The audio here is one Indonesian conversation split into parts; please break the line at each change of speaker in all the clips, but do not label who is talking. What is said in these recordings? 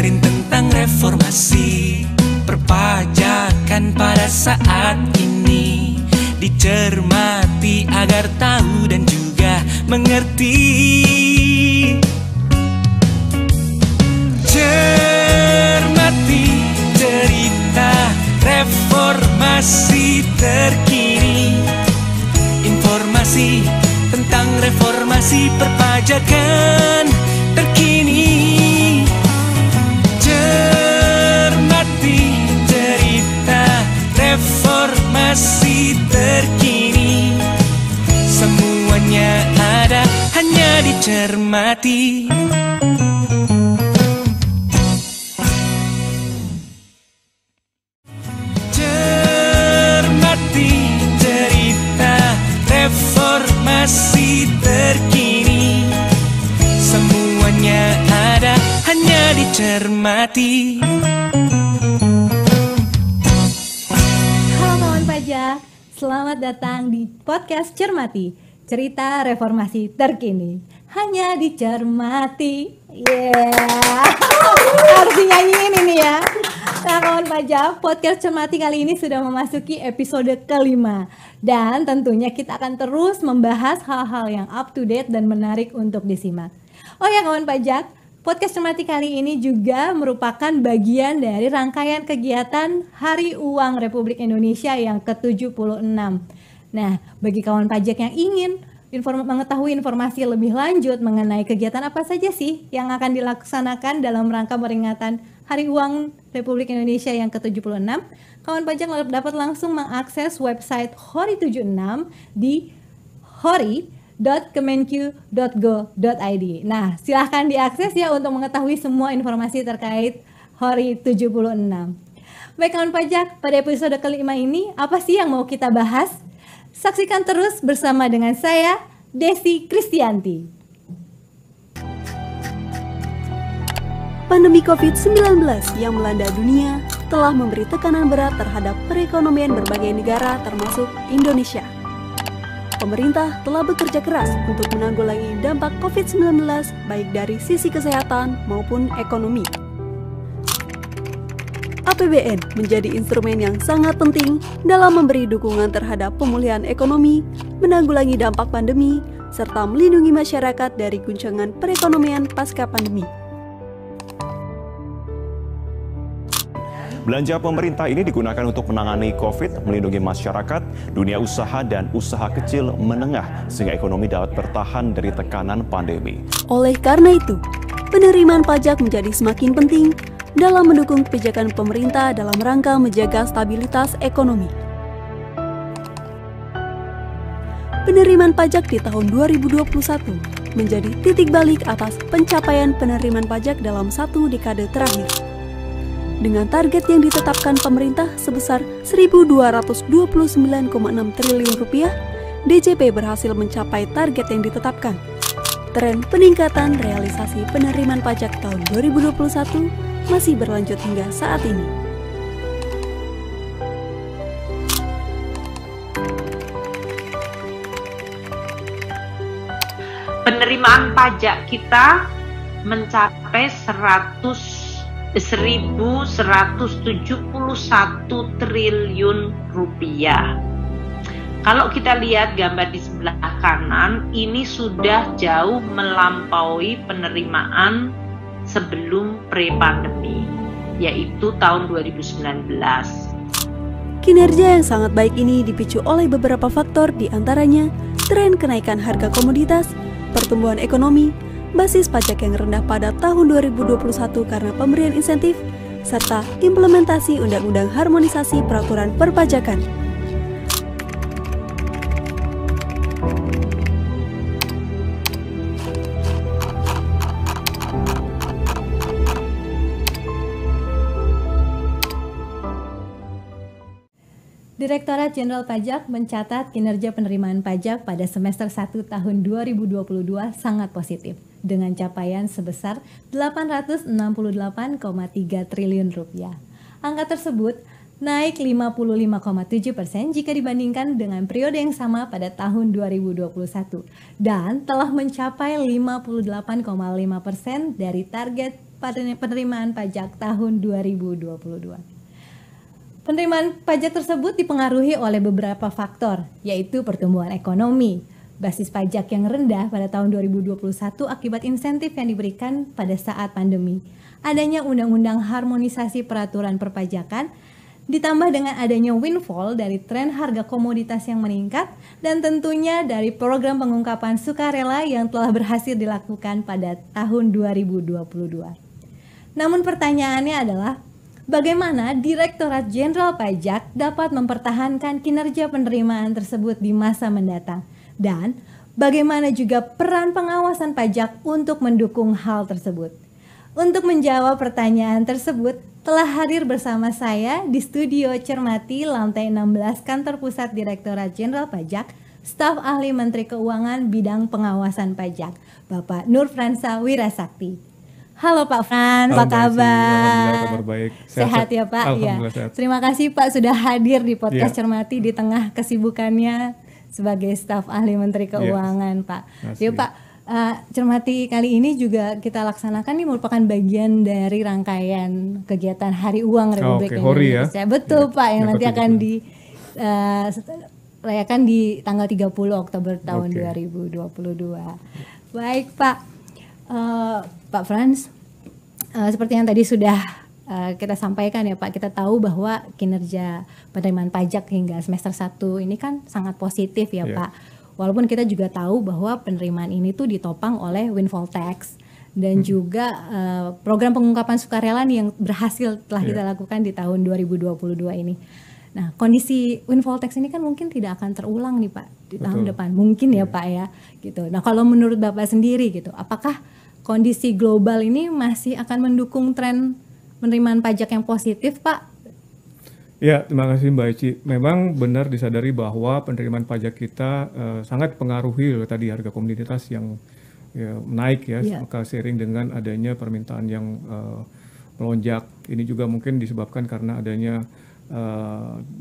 dengerin tentang reformasi perpajakan pada saat ini. Dicermati agar tahu dan juga mengerti. Cermati cerita reformasi terkini. Informasi tentang reformasi perpajakan terkini. Cermati cerita reformasi terkini. Semuanya ada, hanya dicermati. Cermati cerita reformasi terkini. Semuanya ada, hanya dicermati.
Halo kawan pajak, selamat datang di podcast Cermati, cerita reformasi terkini, hanya dicermati. Harus dinyanyiin ini ya. Nah kawan pajak, podcast Cermati kali ini sudah memasuki episode kelima. Dan tentunya kita akan terus membahas hal-hal yang up to date dan menarik untuk disimak. Oh ya kawan pajak, podcast Cermati kali ini juga merupakan bagian dari rangkaian kegiatan Hari Uang Republik Indonesia yang ke-76. Nah, bagi kawan pajak yang ingin mengetahui informasi lebih lanjut mengenai kegiatan apa saja sih yang akan dilaksanakan dalam rangka peringatan Hari Uang Republik Indonesia yang ke-76, kawan pajak dapat langsung mengakses website HORI 76 di hori.kemenq.go.id. Nah, silahkan diakses ya untuk mengetahui semua informasi terkait HORI 76. Baik kawan pajak, pada episode kelima ini apa sih yang mau kita bahas? Saksikan terus bersama dengan saya, Desi Kristianti.
Pandemi COVID-19 yang melanda dunia telah memberi tekanan berat terhadap perekonomian berbagai negara termasuk Indonesia. Pemerintah telah bekerja keras untuk menanggulangi dampak COVID-19 baik dari sisi kesehatan maupun ekonomi. APBN menjadi instrumen yang sangat penting dalam memberi dukungan terhadap pemulihan ekonomi, menanggulangi dampak pandemi, serta melindungi masyarakat dari guncangan perekonomian pasca pandemi.
Belanja pemerintah ini digunakan untuk menangani COVID, melindungi masyarakat, dunia usaha dan usaha kecil menengah sehingga ekonomi dapat bertahan dari tekanan pandemi.
Oleh karena itu, penerimaan pajak menjadi semakin penting dalam mendukung kebijakan pemerintah dalam rangka menjaga stabilitas ekonomi. Penerimaan pajak di tahun 2021 menjadi titik balik atas pencapaian penerimaan pajak dalam satu dekade terakhir. Dengan target yang ditetapkan pemerintah sebesar Rp1.229,6 triliun, DJP berhasil mencapai target yang ditetapkan. Tren peningkatan realisasi penerimaan pajak tahun 2021 masih berlanjut hingga saat ini.
Penerimaan pajak kita mencapai 1.171 triliun rupiah. Kalau kita lihat gambar di sebelah kanan, ini sudah jauh melampaui penerimaan sebelum pre-pandemi, yaitu tahun 2019.
Kinerja yang sangat baik ini dipicu oleh beberapa faktor, diantaranya tren kenaikan harga komoditas, pertumbuhan ekonomi, basis pajak yang rendah pada tahun 2021 karena pemberian insentif, serta implementasi Undang-Undang Harmonisasi Peraturan Perpajakan.
Direktorat Jenderal Pajak mencatat kinerja penerimaan pajak pada semester 1 tahun 2022 sangat positif dengan capaian sebesar 868,3 triliun rupiah. Angka tersebut naik 55,7% jika dibandingkan dengan periode yang sama pada tahun 2021 dan telah mencapai 58,5% dari target penerimaan pajak tahun 2022. Penerimaan pajak tersebut dipengaruhi oleh beberapa faktor, yaitu pertumbuhan ekonomi, basis pajak yang rendah pada tahun 2021 akibat insentif yang diberikan pada saat pandemi, adanya undang-undang harmonisasi peraturan perpajakan, ditambah dengan adanya windfall dari tren harga komoditas yang meningkat, dan tentunya dari program pengungkapan sukarela yang telah berhasil dilakukan pada tahun 2022. Namun pertanyaannya adalah, bagaimana Direktorat Jenderal Pajak dapat mempertahankan kinerja penerimaan tersebut di masa mendatang? Dan bagaimana juga peran pengawasan pajak untuk mendukung hal tersebut? Untuk menjawab pertanyaan tersebut, telah hadir bersama saya di studio Cermati lantai 16 Kantor Pusat Direktorat Jenderal Pajak, staf ahli Menteri Keuangan bidang pengawasan pajak, Bapak Nur Fransa Wirasakti. Halo Pak Fran, apa kabar?
Kabar baik.
Sehat ya Pak? Ya.
Sehat.
Terima kasih Pak sudah hadir di podcast Cermati di tengah kesibukannya sebagai staf ahli Menteri Keuangan Pak. Yuk Pak, Cermati kali ini juga kita laksanakan ini merupakan bagian dari rangkaian kegiatan Hari Uang Republik Indonesia. Ya? Betul Pak, yang nanti akan dirayakan di tanggal 30 Oktober tahun 2022. Baik Pak. Pak Frans, seperti yang tadi sudah kita sampaikan ya Pak, kita tahu bahwa kinerja penerimaan pajak hingga semester 1 ini kan sangat positif ya Pak. Walaupun kita juga tahu bahwa penerimaan ini tuh ditopang oleh windfall tax dan juga program pengungkapan sukarela nih yang berhasil telah kita lakukan di tahun 2022 ini. Nah, kondisi windfall tax ini kan mungkin tidak akan terulang nih Pak di tahun depan, mungkin ya Pak ya, gitu. Nah, kalau menurut Bapak sendiri gitu, apakah kondisi global ini masih akan mendukung tren penerimaan pajak yang positif, Pak?
Ya, terima kasih Mbak Eci. Memang benar disadari bahwa penerimaan pajak kita sangat dipengaruhi oleh tadi harga komoditas yang naik maka seiring dengan adanya permintaan yang melonjak. Ini juga mungkin disebabkan karena adanya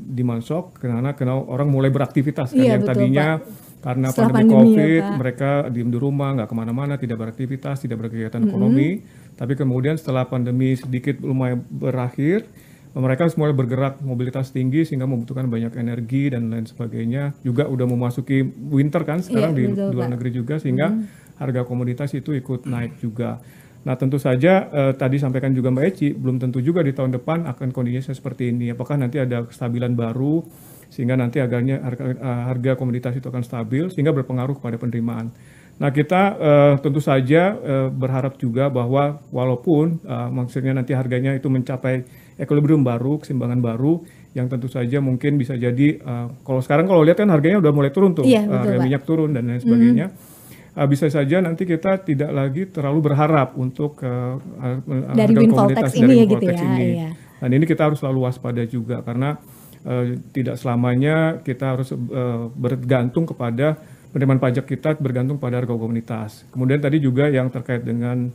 demand shock, karena orang mulai beraktivitas kan, yang betul, tadinya Pak. Karena pandemi COVID, ya, mereka diem di rumah, nggak kemana-mana, tidak beraktivitas, tidak berkegiatan ekonomi. Tapi kemudian setelah pandemi sedikit lumayan berakhir, mereka harus mulai bergerak, mobilitas tinggi sehingga membutuhkan banyak energi dan lain sebagainya. Juga udah memasuki winter kan sekarang di luar negeri juga, sehingga harga komoditas itu ikut naik juga. Nah tentu saja tadi sampaikan juga Mbak Eci, belum tentu juga di tahun depan akan kondisinya stabil ini. Apakah nanti ada kestabilan baru sehingga nanti harga komoditas itu akan stabil sehingga berpengaruh kepada penerimaan. Nah kita tentu saja berharap juga bahwa walaupun maksudnya nanti harganya itu mencapai equilibrium baru, keseimbangan baru, yang tentu saja mungkin bisa jadi kalau sekarang kalau lihat kan harganya udah mulai turun tuh, harga minyak turun dan lain sebagainya. Bisa saja nanti kita tidak lagi terlalu berharap untuk
dari windfall tax ini ya gitu ya. Iya.
Dan ini kita harus selalu waspada juga karena tidak selamanya kita harus bergantung kepada penerimaan pajak kita bergantung pada harga komoditas. Kemudian tadi juga yang terkait dengan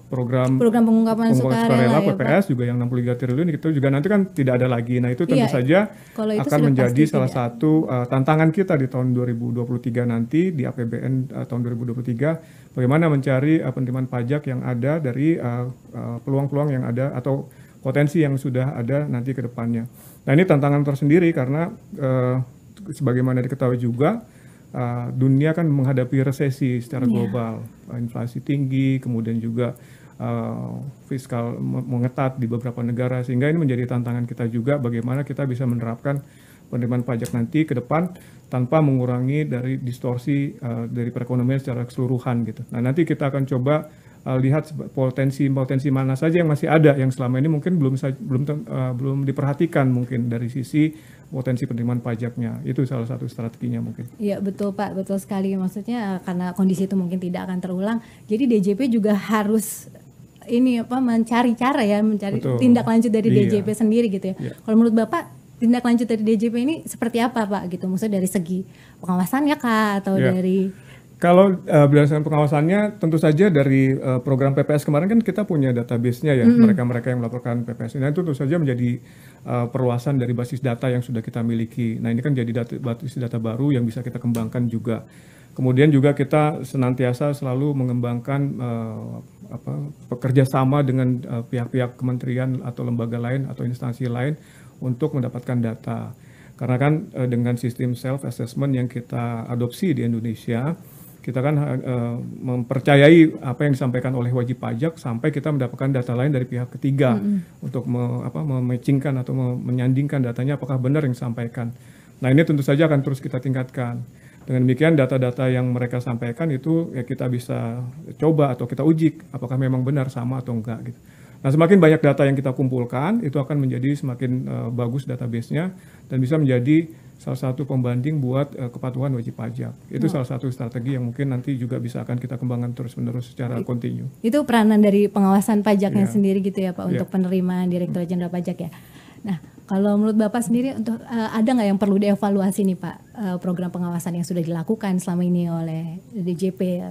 program pengungkapan sukarela PPS juga yang 63 triliun itu juga nanti kan tidak ada lagi. Nah itu tentu saja akan menjadi salah satu tantangan kita di tahun 2023 nanti di APBN tahun 2023 bagaimana mencari penerimaan pajak yang ada dari peluang-peluang yang ada atau potensi yang sudah ada nanti ke depannya. Nah ini tantangan tersendiri karena sebagaimana diketahui juga dunia kan menghadapi resesi secara global, inflasi tinggi, kemudian juga fiskal mengetat di beberapa negara, sehingga ini menjadi tantangan kita juga bagaimana kita bisa menerapkan penerimaan pajak nanti ke depan tanpa mengurangi dari distorsi dari perekonomian secara keseluruhan gitu. Nah nanti kita akan coba lihat potensi mana saja yang masih ada yang selama ini mungkin belum diperhatikan mungkin dari sisi potensi penerimaan pajaknya. Itu salah satu strateginya mungkin. Iya
betul Pak, betul sekali. Maksudnya karena kondisi itu mungkin tidak akan terulang, jadi DJP juga harus mencari cara ya, mencari tindak lanjut dari DJP sendiri gitu ya. Kalau menurut Bapak tindak lanjut dari DJP ini seperti apa Pak gitu? Maksudnya dari segi pengawasannya kah atau dari
kalau berdasarkan pengawasannya tentu saja dari program PPS kemarin kan kita punya database-nya ya, mereka-mereka yang melaporkan PPS. Nah itu tentu saja menjadi perluasan dari basis data yang sudah kita miliki. Nah ini kan jadi basis data baru yang bisa kita kembangkan juga. Kemudian juga kita senantiasa selalu mengembangkan bekerja sama dengan pihak-pihak kementerian atau lembaga lain atau instansi lain untuk mendapatkan data. Karena kan dengan sistem self-assessment yang kita adopsi di Indonesia, kita kan mempercayai apa yang disampaikan oleh wajib pajak sampai kita mendapatkan data lain dari pihak ketiga untuk mematchingkan atau menyandingkan datanya apakah benar yang disampaikan. Nah ini tentu saja akan terus kita tingkatkan. Dengan demikian data-data yang mereka sampaikan itu ya kita bisa coba atau kita uji apakah memang benar sama atau enggak gitu. Nah semakin banyak data yang kita kumpulkan itu akan menjadi semakin bagus database-nya dan bisa menjadi salah satu pembanding buat kepatuhan wajib pajak. Itu salah satu strategi yang mungkin nanti juga bisa akan kita kembangkan terus-menerus secara kontinu.
Itu peranan dari pengawasan pajaknya sendiri gitu ya Pak untuk penerimaan Direktorat Jenderal Pajak ya. Nah kalau menurut Bapak sendiri untuk ada nggak yang perlu dievaluasi nih Pak program pengawasan yang sudah dilakukan selama ini oleh DJP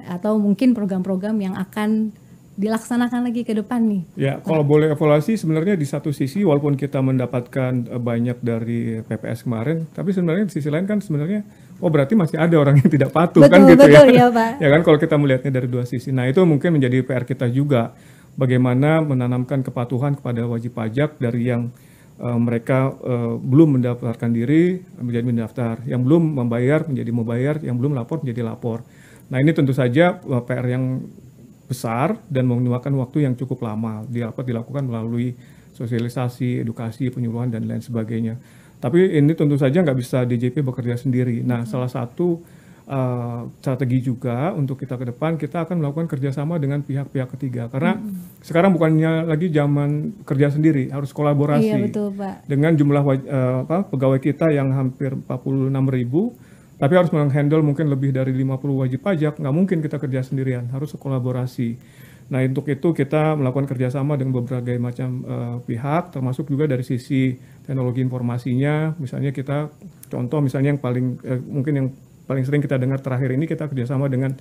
atau mungkin program-program yang akan dilaksanakan lagi ke depan nih? Ya,
kalau boleh evaluasi sebenarnya di satu sisi walaupun kita mendapatkan banyak dari PPS kemarin, tapi sebenarnya di sisi lain kan sebenarnya berarti masih ada orang yang tidak patuh kan gitu
betul,
ya.
Ya, Pak.
Ya kan kalau kita melihatnya dari dua sisi. Nah, itu mungkin menjadi PR kita juga bagaimana menanamkan kepatuhan kepada wajib pajak dari yang mereka belum mendaftarkan diri menjadi mendaftar, yang belum membayar menjadi membayar, yang belum lapor menjadi lapor. Nah, ini tentu saja PR yang besar dan memakan waktu yang cukup lama. Dilakukan melalui sosialisasi, edukasi, penyuluhan dan lain sebagainya. Tapi ini tentu saja nggak bisa DJP bekerja sendiri. Nah, salah satu strategi juga untuk kita ke depan kita akan melakukan kerjasama dengan pihak-pihak ketiga. Karena sekarang bukannya lagi zaman kerja sendiri, harus kolaborasi.
Iya, betul, Pak.
Dengan jumlah pegawai kita yang hampir 46.000. Tapi harus menghandle mungkin lebih dari 50 wajib pajak, nggak mungkin kita kerja sendirian, harus kolaborasi. Nah untuk itu kita melakukan kerjasama dengan berbagai macam pihak, termasuk juga dari sisi teknologi informasinya. Misalnya kita contoh misalnya yang paling mungkin yang paling sering kita dengar terakhir ini kita kerjasama dengan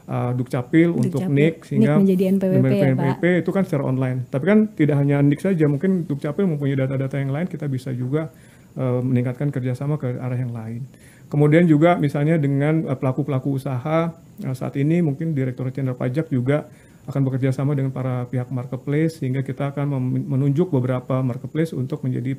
Dukcapil untuk NIK sehingga
menjadi NPWP ya Pak.
itu kan secara online. Tapi kan tidak hanya NIK saja, mungkin Dukcapil mempunyai data-data yang lain, kita bisa juga meningkatkan kerjasama ke arah yang lain. Kemudian juga misalnya dengan pelaku-pelaku usaha saat ini mungkin Direktorat Jenderal Pajak juga akan bekerja sama dengan para pihak marketplace sehingga kita akan menunjuk beberapa marketplace untuk menjadi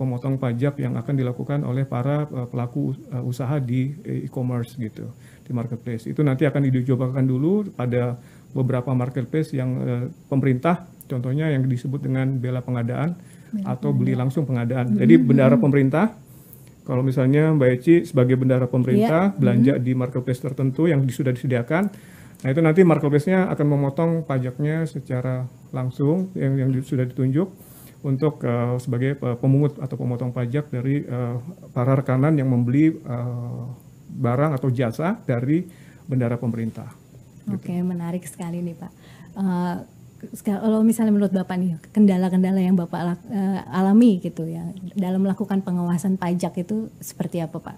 pemotong pajak yang akan dilakukan oleh para pelaku usaha di e-commerce gitu di marketplace. Itu nanti akan dicobakan dulu pada beberapa marketplace yang pemerintah, contohnya yang disebut dengan bela pengadaan atau beli langsung pengadaan. Jadi bendahara pemerintah. Kalau misalnya Mbak Eci sebagai bendahara pemerintah belanja di marketplace tertentu yang sudah disediakan, nah itu nanti marketplace-nya akan memotong pajaknya secara langsung yang sudah ditunjuk untuk sebagai pemungut atau pemotong pajak dari para rekanan yang membeli barang atau jasa dari bendahara pemerintah.
Oke, menarik sekali nih Pak. Kalau misalnya menurut Bapak nih kendala-kendala yang Bapak alami gitu ya dalam melakukan pengawasan pajak itu seperti apa Pak?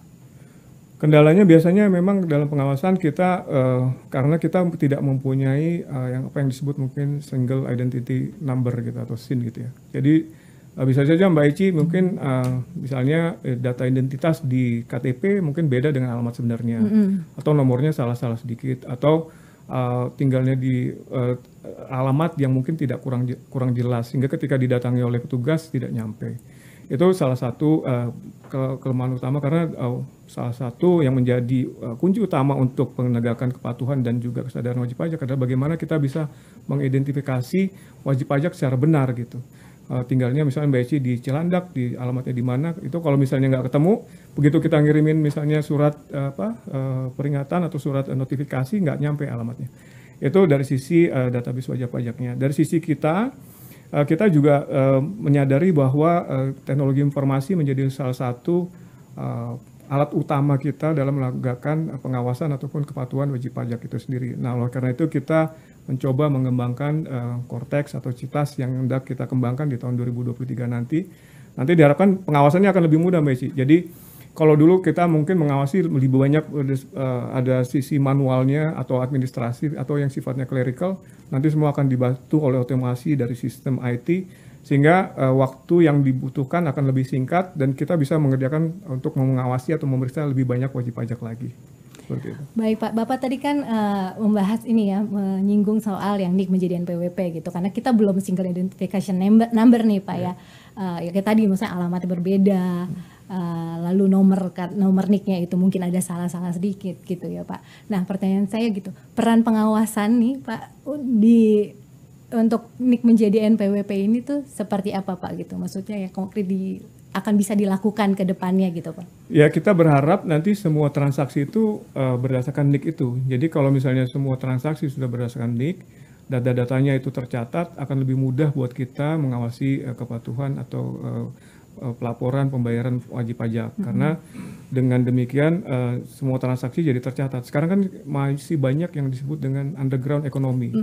Kendalanya biasanya memang dalam pengawasan kita karena kita tidak mempunyai yang disebut mungkin single identity number gitu atau SIN gitu ya. Jadi bisa saja Mbak Eci mungkin misalnya data identitas di KTP mungkin beda dengan alamat sebenarnya atau nomornya salah-salah sedikit atau tinggalnya di alamat yang mungkin tidak kurang jelas sehingga ketika didatangi oleh petugas tidak nyampe. Itu salah satu kelemahan utama karena salah satu yang menjadi kunci utama untuk penegakan kepatuhan dan juga kesadaran wajib pajak adalah bagaimana kita bisa mengidentifikasi wajib pajak secara benar gitu. Tinggalnya misalnya Mbak Eci di Cilandak, di alamatnya di mana, itu kalau misalnya nggak ketemu, begitu kita ngirimin misalnya surat peringatan atau surat notifikasi nggak nyampe alamatnya. Itu dari sisi database wajib pajaknya. Dari sisi kita juga menyadari bahwa teknologi informasi menjadi salah satu alat utama kita dalam melakukan pengawasan ataupun kepatuhan wajib pajak itu sendiri. Nah, oleh karena itu kita mencoba mengembangkan Cortex atau CITAS yang hendak kita kembangkan di tahun 2023 nanti. Nanti diharapkan pengawasannya akan lebih mudah Mbak Eci. Jadi kalau dulu kita mungkin mengawasi lebih banyak ada sisi manualnya atau administrasi atau yang sifatnya clerical, nanti semua akan dibantu oleh otomasi dari sistem IT sehingga waktu yang dibutuhkan akan lebih singkat dan kita bisa mengerjakan untuk mengawasi atau memeriksa lebih banyak wajib pajak lagi. Seperti itu.
Baik Pak, Bapak tadi kan membahas ini ya, menyinggung soal yang NIK menjadi NPWP gitu, karena kita belum single identification number nih Pak ya. Ya kayak tadi misalnya alamatnya berbeda, lalu nomor NIK-nya itu mungkin ada salah-salah sedikit gitu ya Pak. Nah pertanyaan saya gitu, peran pengawasan nih Pak untuk NIK menjadi NPWP ini tuh seperti apa Pak gitu? Maksudnya ya konkret akan bisa dilakukan ke depannya gitu Pak?
Ya kita berharap nanti semua transaksi itu berdasarkan NIK itu. Jadi kalau misalnya semua transaksi sudah berdasarkan NIK, data-datanya itu tercatat, akan lebih mudah buat kita mengawasi kepatuhan atau pelaporan pembayaran wajib pajak. Karena dengan demikian semua transaksi jadi tercatat. Sekarang kan masih banyak yang disebut dengan underground economy.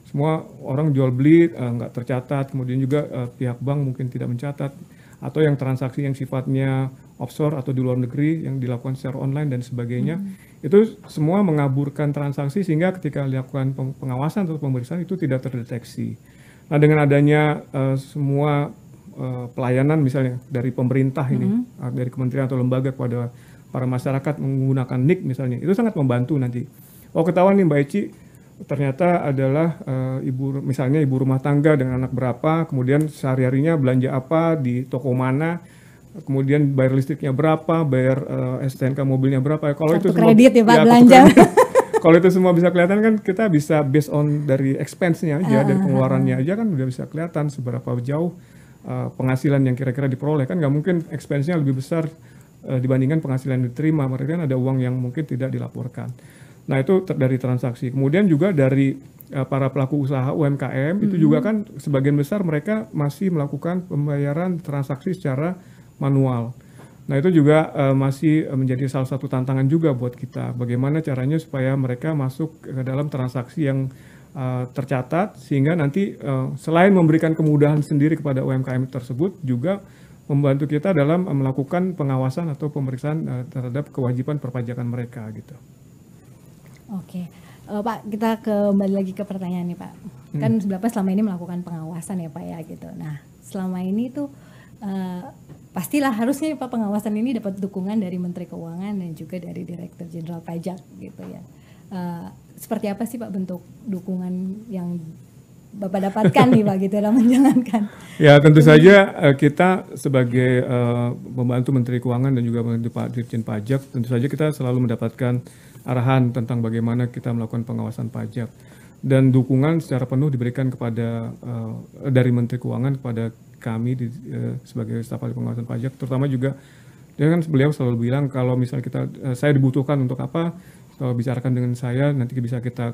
Semua orang jual beli nggak tercatat, kemudian juga pihak bank mungkin tidak mencatat, atau yang transaksi yang sifatnya offshore atau di luar negeri yang dilakukan secara online dan sebagainya. Itu semua mengaburkan transaksi sehingga ketika dilakukan pengawasan atau pemeriksaan itu tidak terdeteksi. Nah dengan adanya semua pelayanan misalnya dari pemerintah ini, dari kementerian atau lembaga kepada para masyarakat menggunakan NIK misalnya, itu sangat membantu nanti. Oh ketahuan nih Mbak Eci, ternyata adalah misalnya ibu rumah tangga dengan anak berapa, kemudian sehari-harinya belanja apa di toko mana, kemudian bayar listriknya berapa, bayar STNK mobilnya berapa. Kalau itu semua
kredit ya Pak belanja.
Kalau itu semua bisa kelihatan kan kita bisa based on dari expense-nya aja, dari pengeluarannya aja kan udah bisa kelihatan seberapa jauh penghasilan yang kira-kira diperoleh. Kan nggak mungkin expense-nya lebih besar dibandingkan penghasilan yang diterima. Mereka kan ada uang yang mungkin tidak dilaporkan. Nah itu dari transaksi. Kemudian juga dari para pelaku usaha UMKM itu juga kan sebagian besar mereka masih melakukan pembayaran transaksi secara manual. Nah itu juga masih menjadi salah satu tantangan juga buat kita. Bagaimana caranya supaya mereka masuk ke dalam transaksi yang tercatat sehingga nanti selain memberikan kemudahan sendiri kepada UMKM tersebut juga membantu kita dalam melakukan pengawasan atau pemeriksaan terhadap kewajiban perpajakan mereka gitu.
Oke, Pak kita kembali lagi ke pertanyaan nih Pak. Kan Bapak selama ini melakukan pengawasan ya Pak ya gitu. Nah selama ini tuh pastilah harusnya Pak pengawasan ini dapat dukungan dari Menteri Keuangan dan juga dari Direktur Jenderal Pajak gitu ya. Seperti apa sih Pak bentuk dukungan yang Bapak dapatkan nih Pak gitu dalam menjalankan?
Ya tentu saja kita sebagai pembantu Menteri Keuangan dan juga Pak Dirjen Pajak tentu saja kita selalu mendapatkan arahan tentang bagaimana kita melakukan pengawasan pajak dan dukungan secara penuh diberikan kepada dari Menteri Keuangan kepada kami sebagai staf ahli pengawasan pajak, terutama juga beliau selalu bilang kalau misalnya saya dibutuhkan untuk apa, bicarakan dengan saya, nanti bisa kita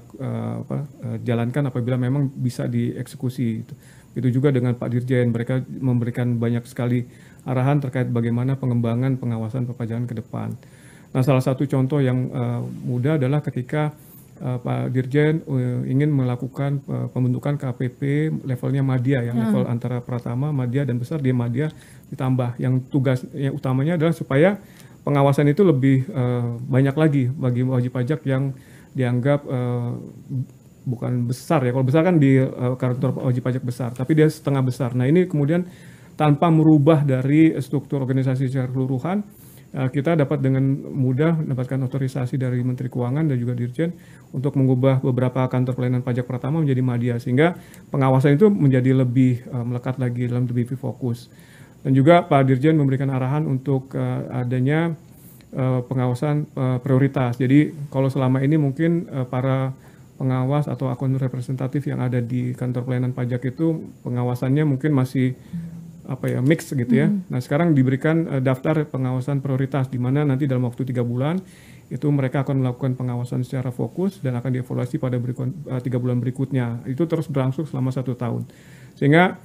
jalankan apabila memang bisa dieksekusi. Itu juga dengan Pak Dirjen, mereka memberikan banyak sekali arahan terkait bagaimana pengembangan pengawasan perpajakan ke depan. Nah salah satu contoh yang mudah adalah ketika Pak Dirjen ingin melakukan pembentukan KPP levelnya Madya ya, level antara Pratama, Madya dan besar di Madya ditambah. Yang tugas yang utamanya adalah supaya pengawasan itu lebih banyak lagi bagi wajib pajak yang dianggap bukan besar ya. Kalau besar kan di kantor wajib pajak besar, tapi dia setengah besar. Nah ini kemudian tanpa merubah dari struktur organisasi secara keseluruhan, kita dapat dengan mudah mendapatkan otorisasi dari Menteri Keuangan dan juga Dirjen untuk mengubah beberapa kantor pelayanan pajak Pratama menjadi Madya, sehingga pengawasan itu menjadi lebih melekat lagi dalam lebih fokus. Dan juga Pak Dirjen memberikan arahan untuk adanya pengawasan prioritas. Jadi kalau selama ini mungkin para pengawas atau akun representatif yang ada di kantor pelayanan pajak itu pengawasannya mungkin masih mix gitu ya. Nah sekarang diberikan daftar pengawasan prioritas di mana nanti dalam waktu 3 bulan itu mereka akan melakukan pengawasan secara fokus dan akan dievaluasi pada 3 bulan berikutnya. Itu terus berlangsung selama 1 tahun. Sehingga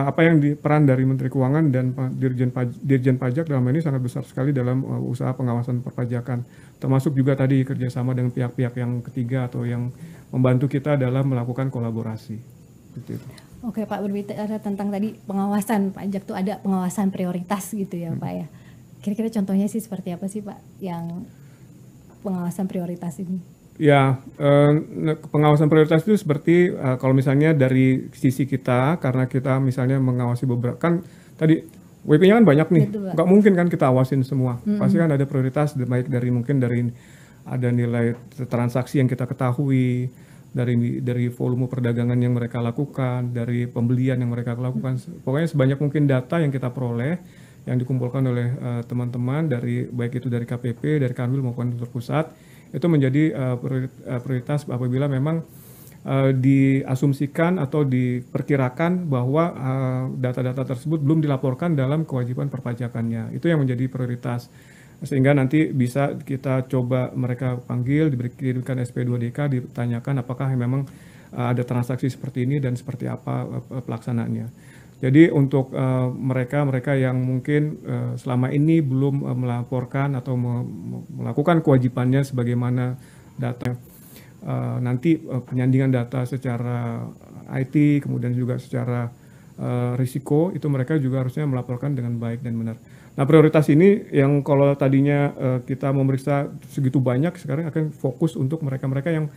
apa yang peran dari Menteri Keuangan dan Dirjen Pajak dalam ini sangat besar sekali dalam usaha pengawasan perpajakan. Termasuk juga tadi kerjasama dengan pihak-pihak yang ketiga atau yang membantu kita dalam melakukan kolaborasi. Gitu.
Oke Pak, berbicara tentang tadi pengawasan pajak tuh ada pengawasan prioritas gitu ya Pak ya. Kira-kira contohnya sih seperti apa sih Pak yang pengawasan prioritas ini?
Ya, pengawasan prioritas itu seperti kalau misalnya dari sisi kita, karena kita misalnya mengawasi beberapa, kan tadi WP-nya kan banyak nih, nggak mungkin kan kita awasin semua. Pasti kan ada prioritas, baik dari mungkin dari ada nilai transaksi yang kita ketahui, dari volume perdagangan yang mereka lakukan, dari pembelian yang mereka lakukan. Pokoknya sebanyak mungkin data yang kita peroleh, yang dikumpulkan oleh teman-teman dari baik itu dari KPP, dari Kanwil maupun Kantor Pusat, itu menjadi prioritas apabila memang diasumsikan atau diperkirakan bahwa data-data tersebut belum dilaporkan dalam kewajiban perpajakannya. Itu yang menjadi prioritas. Sehingga nanti bisa kita coba mereka panggil, diberikan SP2DK, ditanyakan apakah memang ada transaksi seperti ini dan seperti apa pelaksanaannya. Jadi untuk mereka yang mungkin selama ini belum melaporkan atau melakukan kewajibannya sebagaimana data nanti penyandingan data secara IT kemudian juga secara risiko itu mereka juga harusnya melaporkan dengan baik dan benar. Nah prioritas ini yang kalau tadinya kita memeriksa segitu banyak sekarang akan fokus untuk mereka-mereka yang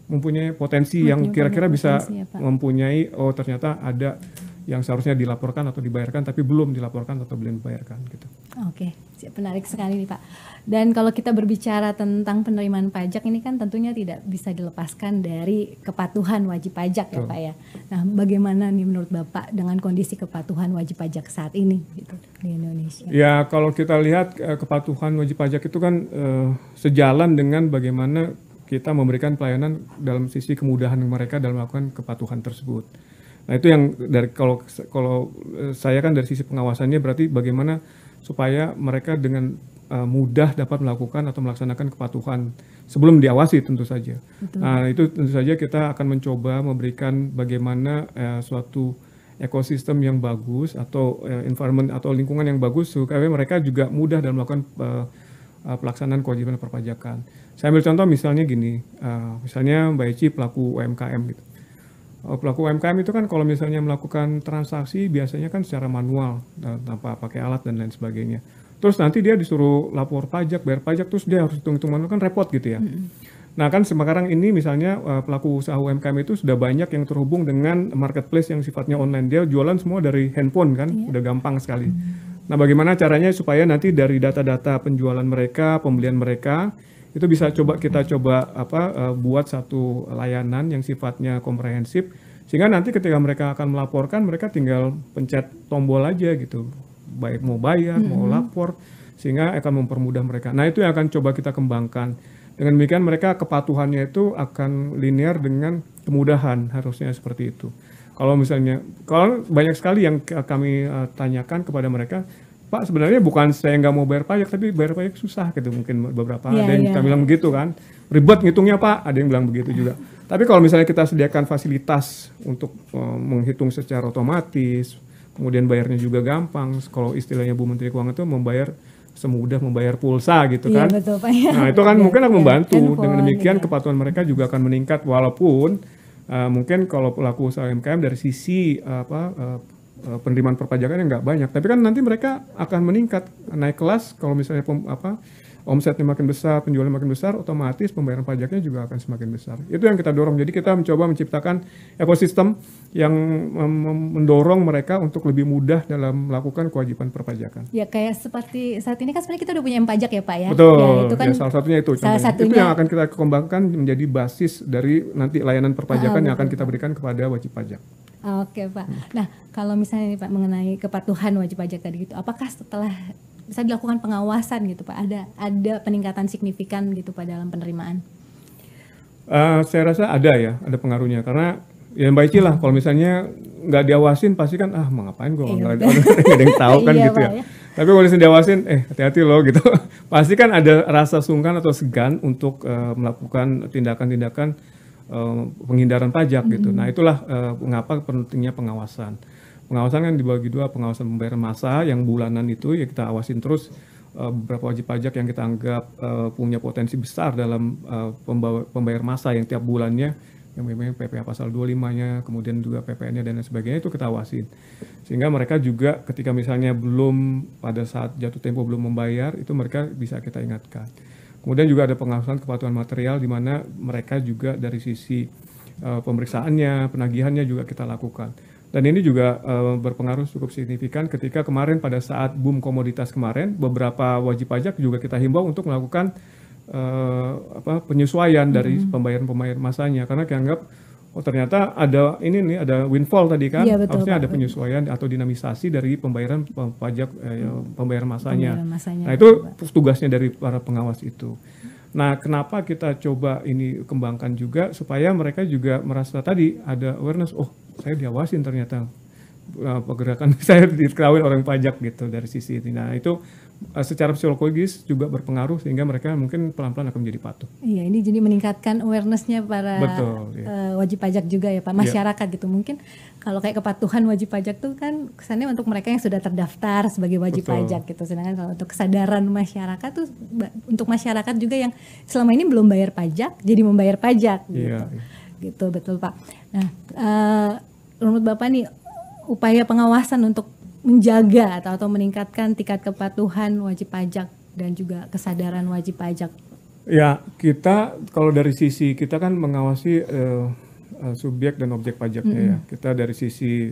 mempunyai potensi yang kira-kira bisa mempunyai ternyata ada yang seharusnya dilaporkan atau dibayarkan tapi belum dilaporkan atau belum dibayarkan gitu.
Oke, menarik sekali nih Pak. Dan kalau kita berbicara tentang penerimaan pajak ini kan tentunya tidak bisa dilepaskan dari kepatuhan wajib pajak ya Pak ya. Nah, bagaimana nih menurut Bapak dengan kondisi kepatuhan wajib pajak saat ini gitu di Indonesia?
Ya, kalau kita lihat kepatuhan wajib pajak itu kan sejalan dengan bagaimana kita memberikan pelayanan dalam sisi kemudahan mereka dalam melakukan kepatuhan tersebut. Nah itu yang dari kalau saya kan dari sisi pengawasannya berarti bagaimana supaya mereka dengan mudah dapat melakukan atau melaksanakan kepatuhan sebelum diawasi tentu saja. Betul. Nah itu tentu saja kita akan mencoba memberikan bagaimana suatu ekosistem yang bagus atau environment atau lingkungan yang bagus supaya mereka juga mudah dalam melakukan pelaksanaan kewajiban perpajakan. Saya ambil contoh misalnya gini, misalnya Mbak Eci pelaku UMKM gitu. Pelaku UMKM itu kan kalau misalnya melakukan transaksi biasanya kan secara manual tanpa pakai alat dan lain sebagainya. Terus nanti dia disuruh lapor pajak, bayar pajak, terus dia harus hitung manual kan repot gitu ya. Nah kan sekarang ini misalnya pelaku usaha UMKM itu sudah banyak yang terhubung dengan marketplace yang sifatnya online. Dia jualan semua dari handphone kan, udah gampang sekali. Nah bagaimana caranya supaya nanti dari data-data penjualan mereka, pembelian mereka itu bisa kita coba buat satu layanan yang sifatnya komprehensif sehingga nanti ketika mereka akan melaporkan mereka tinggal pencet tombol aja gitu baik mau bayar mau lapor sehingga akan mempermudah mereka. Nah itu yang akan coba kita kembangkan. Dengan demikian mereka kepatuhannya itu akan linear dengan kemudahan harusnya seperti itu. Kalau banyak sekali yang kami tanyakan kepada mereka, Pak sebenarnya bukan saya nggak mau bayar pajak tapi bayar pajak susah gitu mungkin beberapa ada yang kita bilang begitu kan ribet ngitungnya Pak ada yang bilang begitu juga. Tapi kalau misalnya kita sediakan fasilitas untuk menghitung secara otomatis kemudian bayarnya juga gampang kalau istilahnya Bu Menteri Keuangan itu membayar semudah membayar pulsa gitu kan.
Betul, Pak, ya.
Nah itu kan mungkin akan membantu dengan demikian kepatuhan mereka juga akan meningkat walaupun mungkin kalau pelaku usaha UMKM dari sisi penerimaan perpajakan yang nggak banyak, tapi kan nanti mereka akan meningkat naik kelas kalau misalnya omsetnya makin besar, penjualan makin besar, otomatis pembayaran pajaknya juga akan semakin besar. Itu yang kita dorong. Jadi kita mencoba menciptakan ekosistem yang mendorong mereka untuk lebih mudah dalam melakukan kewajiban perpajakan.
Ya kayak seperti saat ini kan sebenarnya kita udah punya pajak ya Pak ya.
Betul.
Ya, itu kan
salah satunya itu. Itu yang akan kita kembangkan menjadi basis dari nanti layanan perpajakan yang akan kita berikan kepada wajib pajak.
Oke Pak. Nah kalau misalnya nih Pak mengenai kepatuhan wajib pajak tadi gitu, apakah setelah bisa dilakukan pengawasan gitu Pak, ada peningkatan signifikan gitu Pak dalam penerimaan?
Saya rasa ada pengaruhnya karena ya Mbak Ici lah kalau misalnya nggak diawasin pasti kan mau ngapain gue nggak ada yang tahu kan gitu ya. Tapi kalau misalnya diawasin hati-hati loh gitu pasti kan ada rasa sungkan atau segan untuk melakukan tindakan-tindakan penghindaran pajak gitu. Nah itulah mengapa pentingnya pengawasan. Pengawasan kan dibagi dua, pengawasan pembayaran massa yang bulanan itu ya kita awasin terus beberapa wajib pajak yang kita anggap punya potensi besar dalam pembayar massa yang tiap bulannya yang memang PPh pasal 25-nya, kemudian juga PPN-nya dan lain sebagainya itu kita awasin. Sehingga mereka juga ketika misalnya belum pada saat jatuh tempo belum membayar itu mereka bisa kita ingatkan. Kemudian juga ada pengawasan kepatuhan material di mana mereka juga dari sisi pemeriksaannya, penagihannya juga kita lakukan. Dan ini juga berpengaruh cukup signifikan ketika kemarin pada saat boom komoditas kemarin, beberapa wajib pajak juga kita himbau untuk melakukan penyesuaian dari pembayaran masanya, karena dianggap ternyata ada ada windfall tadi kan, ya, betul, harusnya Pak, ada penyesuaian atau dinamisasi dari pembayaran pajak pembayaran masanya. Nah itu tugasnya dari para pengawas itu. Nah kenapa kita coba ini kembangkan juga supaya mereka juga merasa tadi ada awareness, oh saya diawasin ternyata pergerakan saya diketahui orang pajak gitu dari sisi ini. Nah itu secara psikologis juga berpengaruh sehingga mereka mungkin pelan-pelan akan menjadi patuh. Iya, ini jadi meningkatkan awareness-nya para wajib pajak juga ya Pak, masyarakat gitu. Mungkin kalau kayak kepatuhan wajib pajak tuh kan kesannya untuk mereka yang sudah terdaftar sebagai wajib pajak gitu. Sedangkan kalau untuk kesadaran masyarakat tuh untuk masyarakat juga yang selama ini belum bayar pajak jadi membayar pajak gitu. Gitu betul Pak. Nah, menurut Bapak nih upaya pengawasan untuk menjaga atau meningkatkan tingkat kepatuhan wajib pajak dan juga kesadaran wajib pajak. Ya, kita kalau dari sisi kita kan mengawasi subjek dan objek pajaknya ya. Kita dari sisi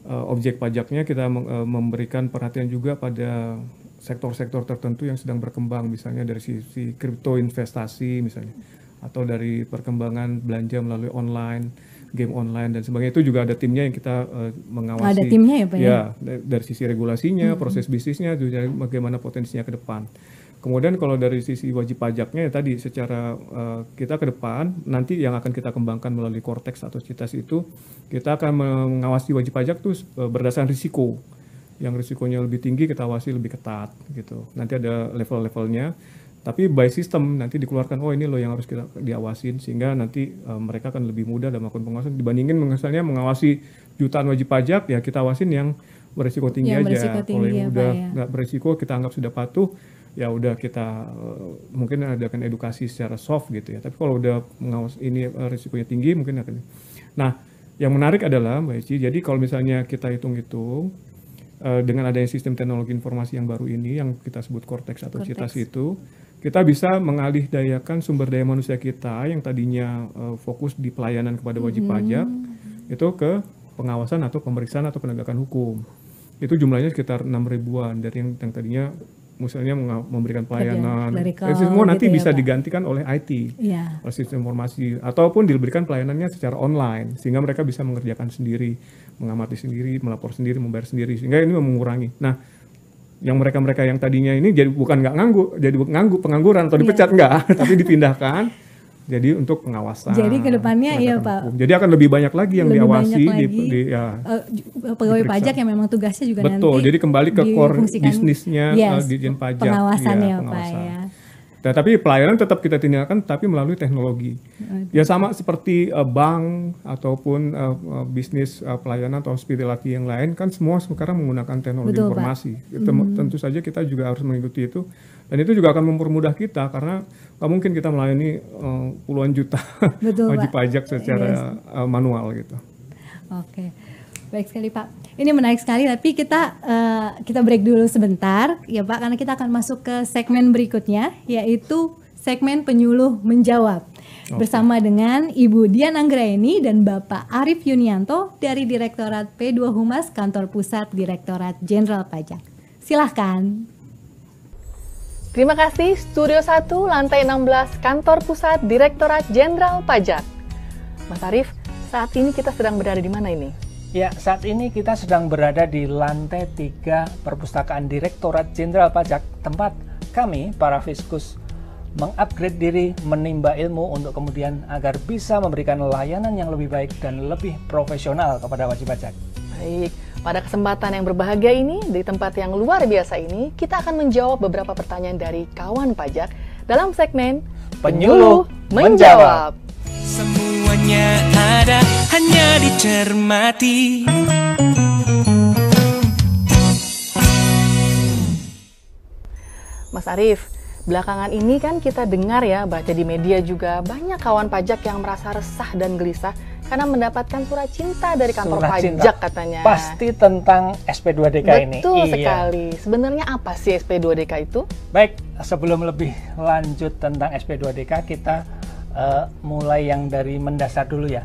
objek pajaknya kita memberikan perhatian juga pada sektor-sektor tertentu yang sedang berkembang, misalnya dari sisi kripto investasi misalnya, atau dari perkembangan belanja melalui online, game online dan sebagainya. Itu juga ada timnya yang kita mengawasi. Ada timnya ya Pak ya? Dari sisi regulasinya, proses bisnisnya, juga bagaimana potensinya ke depan. Kemudian kalau dari sisi wajib pajaknya ya tadi secara kita ke depan nanti yang akan kita kembangkan melalui Cortex atau CITES itu kita akan mengawasi wajib pajak tuh berdasarkan risiko. Yang risikonya lebih tinggi kita awasi lebih ketat gitu. Nanti ada level-levelnya. Tapi by system nanti dikeluarkan, oh ini loh yang harus kita diawasin, sehingga nanti mereka akan lebih mudah dalam melakukan pengawasan dibandingin misalnya mengawasi jutaan wajib pajak, ya kita awasin yang berisiko tinggi yang aja. Kalau yang udah nggak berisiko kita anggap sudah patuh, ya udah kita mungkin adakan edukasi secara soft gitu ya. Tapi kalau udah mengawas ini risikonya tinggi mungkin akan. Nah yang menarik adalah Mbak Eci, jadi kalau misalnya kita hitung-hitung dengan adanya sistem teknologi informasi yang baru ini yang kita sebut Cortex atau CITES itu, kita bisa mengalihdayakan sumber daya manusia kita yang tadinya fokus di pelayanan kepada wajib pajak itu ke pengawasan atau pemeriksaan atau penegakan hukum. Itu jumlahnya sekitar 6.000-an dari yang tadinya misalnya memberikan pelayanan. Itu semua nanti bisa digantikan oleh IT, oleh sistem informasi, ataupun diberikan pelayanannya secara online sehingga mereka bisa mengerjakan sendiri, mengamati sendiri, melapor sendiri, membayar sendiri, sehingga ini mengurangi. Nah, yang mereka-mereka yang tadinya ini jadi bukan nggak nganggu, pengangguran atau dipecat enggak, tapi dipindahkan jadi untuk pengawasan. Jadi kedepannya iya Pak. Jadi akan lebih banyak lagi yang diawasi pegawai pajak yang memang tugasnya juga nanti. Betul. Jadi kembali ke core bisnisnya Ditjen Pajak. Pengawasan ya Pak ya. Nah, tapi pelayanan tetap kita tindakan tapi melalui teknologi. Ya sama seperti bank ataupun bisnis pelayanan atau hospitality yang lain kan semua sekarang menggunakan teknologi informasi. Tentu saja kita juga harus mengikuti itu. Dan itu juga akan mempermudah kita karena nggak mungkin kita melayani puluhan juta wajib pajak secara manual gitu. Oke. Baik sekali Pak. Ini menarik sekali, tapi kita break dulu sebentar ya Pak, karena kita akan masuk ke segmen berikutnya, yaitu segmen penyuluh menjawab. Bersama dengan Ibu Dian Anggraeni dan Bapak Arief Yunianto dari Direktorat P2 Humas Kantor Pusat Direktorat Jenderal Pajak. Silahkan.
Terima kasih, Studio 1, Lantai 16, Kantor Pusat Direktorat Jenderal Pajak. Mas Arief, saat ini kita sedang berada di mana ini?
Ya, saat ini kita sedang berada di lantai 3 Perpustakaan Direktorat Jenderal Pajak, tempat kami, para Fiskus, mengupgrade diri, menimba ilmu untuk kemudian agar bisa memberikan layanan yang lebih baik dan lebih profesional kepada wajib pajak.
Baik, pada kesempatan yang berbahagia ini, di tempat yang luar biasa ini, kita akan menjawab beberapa pertanyaan dari kawan pajak dalam segmen Penyuluh Menjawab.
Semuanya ada, hanya dicermati.
Mas Arief, belakangan ini kan kita dengar ya, baca di media juga banyak kawan pajak yang merasa resah dan gelisah karena mendapatkan surat cinta dari kantor pajak katanya.
Pasti tentang SP2DK ini.
Betul sekali. Sebenarnya apa sih SP2DK itu?
Baik, sebelum lebih lanjut tentang SP2DK, kita mulai yang dari mendasar dulu ya.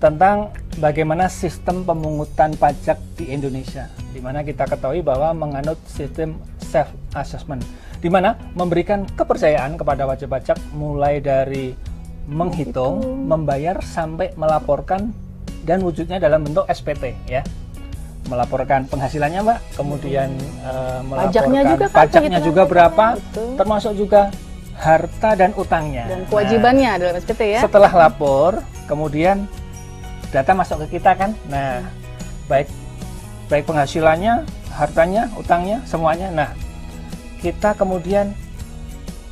Tentang bagaimana sistem pemungutan pajak di Indonesia. Di mana kita ketahui bahwa menganut sistem self-assessment, di mana memberikan kepercayaan kepada wajib pajak mulai dari menghitung, membayar, sampai melaporkan, dan wujudnya dalam bentuk SPT ya. Melaporkan penghasilannya Mbak, kemudian melaporkan pajaknya juga berapa, termasuk juga harta dan utangnya.
Dan kewajibannya dalam SPT ya.
Setelah lapor, kemudian data masuk ke kita kan. Nah, baik penghasilannya, hartanya, utangnya, semuanya. Nah, kita kemudian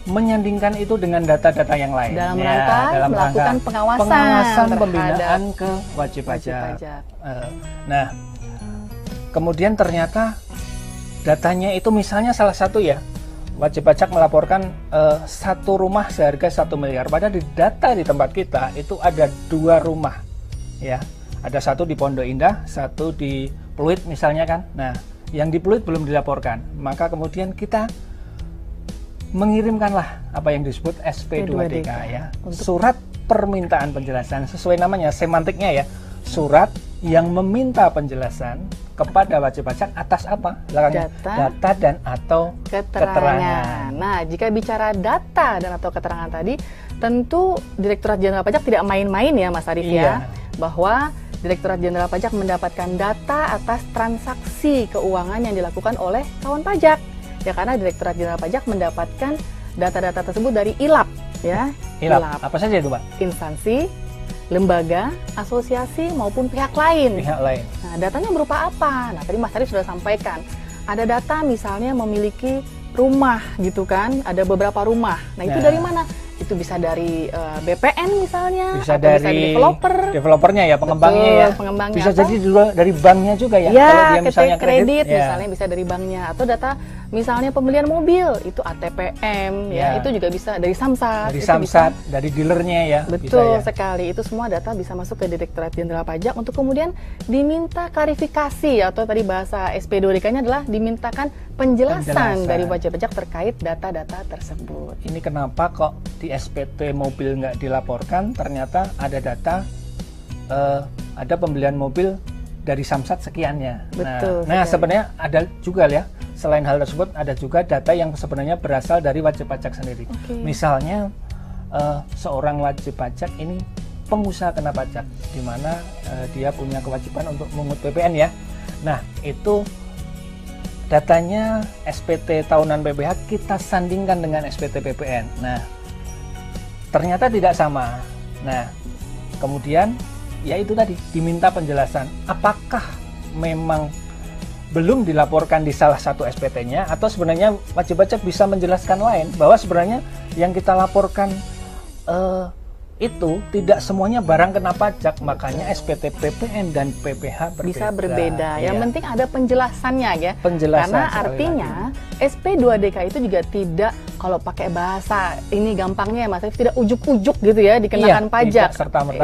menyandingkan itu dengan data-data yang lain
dalam rangka melakukan
pengawasan pembinaan ke wajib pajak. Nah, kemudian ternyata datanya itu misalnya salah satu ya, wajib pajak melaporkan satu rumah seharga 1 miliar. Padahal di data di tempat kita itu ada 2 rumah ya, ada satu di Pondok Indah, satu di Pluit misalnya kan. Nah, yang di Pluit belum dilaporkan, maka kemudian kita mengirimkanlah apa yang disebut SP2DK ya, surat permintaan penjelasan, sesuai namanya, semantiknya ya, surat yang meminta penjelasan kepada wajib pajak atas apa? Data dan atau keterangan.
Nah, jika bicara data dan atau keterangan tadi, tentu Direktorat Jenderal Pajak tidak main-main ya Mas Arief ya, bahwa Direktorat Jenderal Pajak mendapatkan data atas transaksi keuangan yang dilakukan oleh kawan pajak. Ya, karena Direktorat Jenderal Pajak mendapatkan data-data tersebut dari ILAP ya.
ILAP. Apa saja itu, Pak?
Instansi, lembaga, asosiasi maupun pihak lain. Nah, datanya berupa apa? Nah, tadi Mas Arief sudah sampaikan. Ada data misalnya memiliki rumah gitu kan, ada beberapa rumah. Nah, itu dari mana? Itu bisa dari BPN misalnya,
bisa
atau
dari
bisa
developernya ya, pengembangnya.
Betul,
ya.
Pengembangnya
bisa
atau,
jadi dari banknya juga ya.
Ya,
kalau dia misalnya kredit
misalnya bisa dari banknya, atau data misalnya pembelian mobil itu ATPM ya, itu juga bisa dari Samsat.
Dari Samsat, dari dealernya ya.
Betul
bisa, ya.
sekali. Itu semua data bisa masuk ke Direktorat Jenderal Pajak untuk kemudian diminta klarifikasi, atau tadi bahasa SP2DK-nya adalah dimintakan penjelasan dari wajib pajak terkait data-data tersebut.
Ini kenapa kok di SPT mobil nggak dilaporkan? Ternyata ada data, ada pembelian mobil dari Samsat sekiannya.
Betul.
Nah sebenarnya ada juga ya, selain hal tersebut ada juga data yang sebenarnya berasal dari wajib pajak sendiri. Misalnya seorang wajib pajak ini pengusaha kena pajak, di mana dia punya kewajiban untuk mengut PPN ya. Nah itu datanya SPT tahunan PPH kita sandingkan dengan SPT PPN. Nah, ternyata tidak sama. Nah, kemudian ya itu tadi diminta penjelasan apakah memang belum dilaporkan di salah satu SPT-nya, atau sebenarnya wajib pajak bisa menjelaskan lain bahwa sebenarnya yang kita laporkan itu tidak semuanya barang kena pajak, makanya SPT PPN dan PPH berbeda.
Bisa berbeda. Yang penting ada penjelasannya ya. Karena artinya SP2DK itu juga tidak, kalau pakai bahasa ini gampangnya ya Mas Arief, tidak ujuk-ujuk gitu ya dikenakan pajak.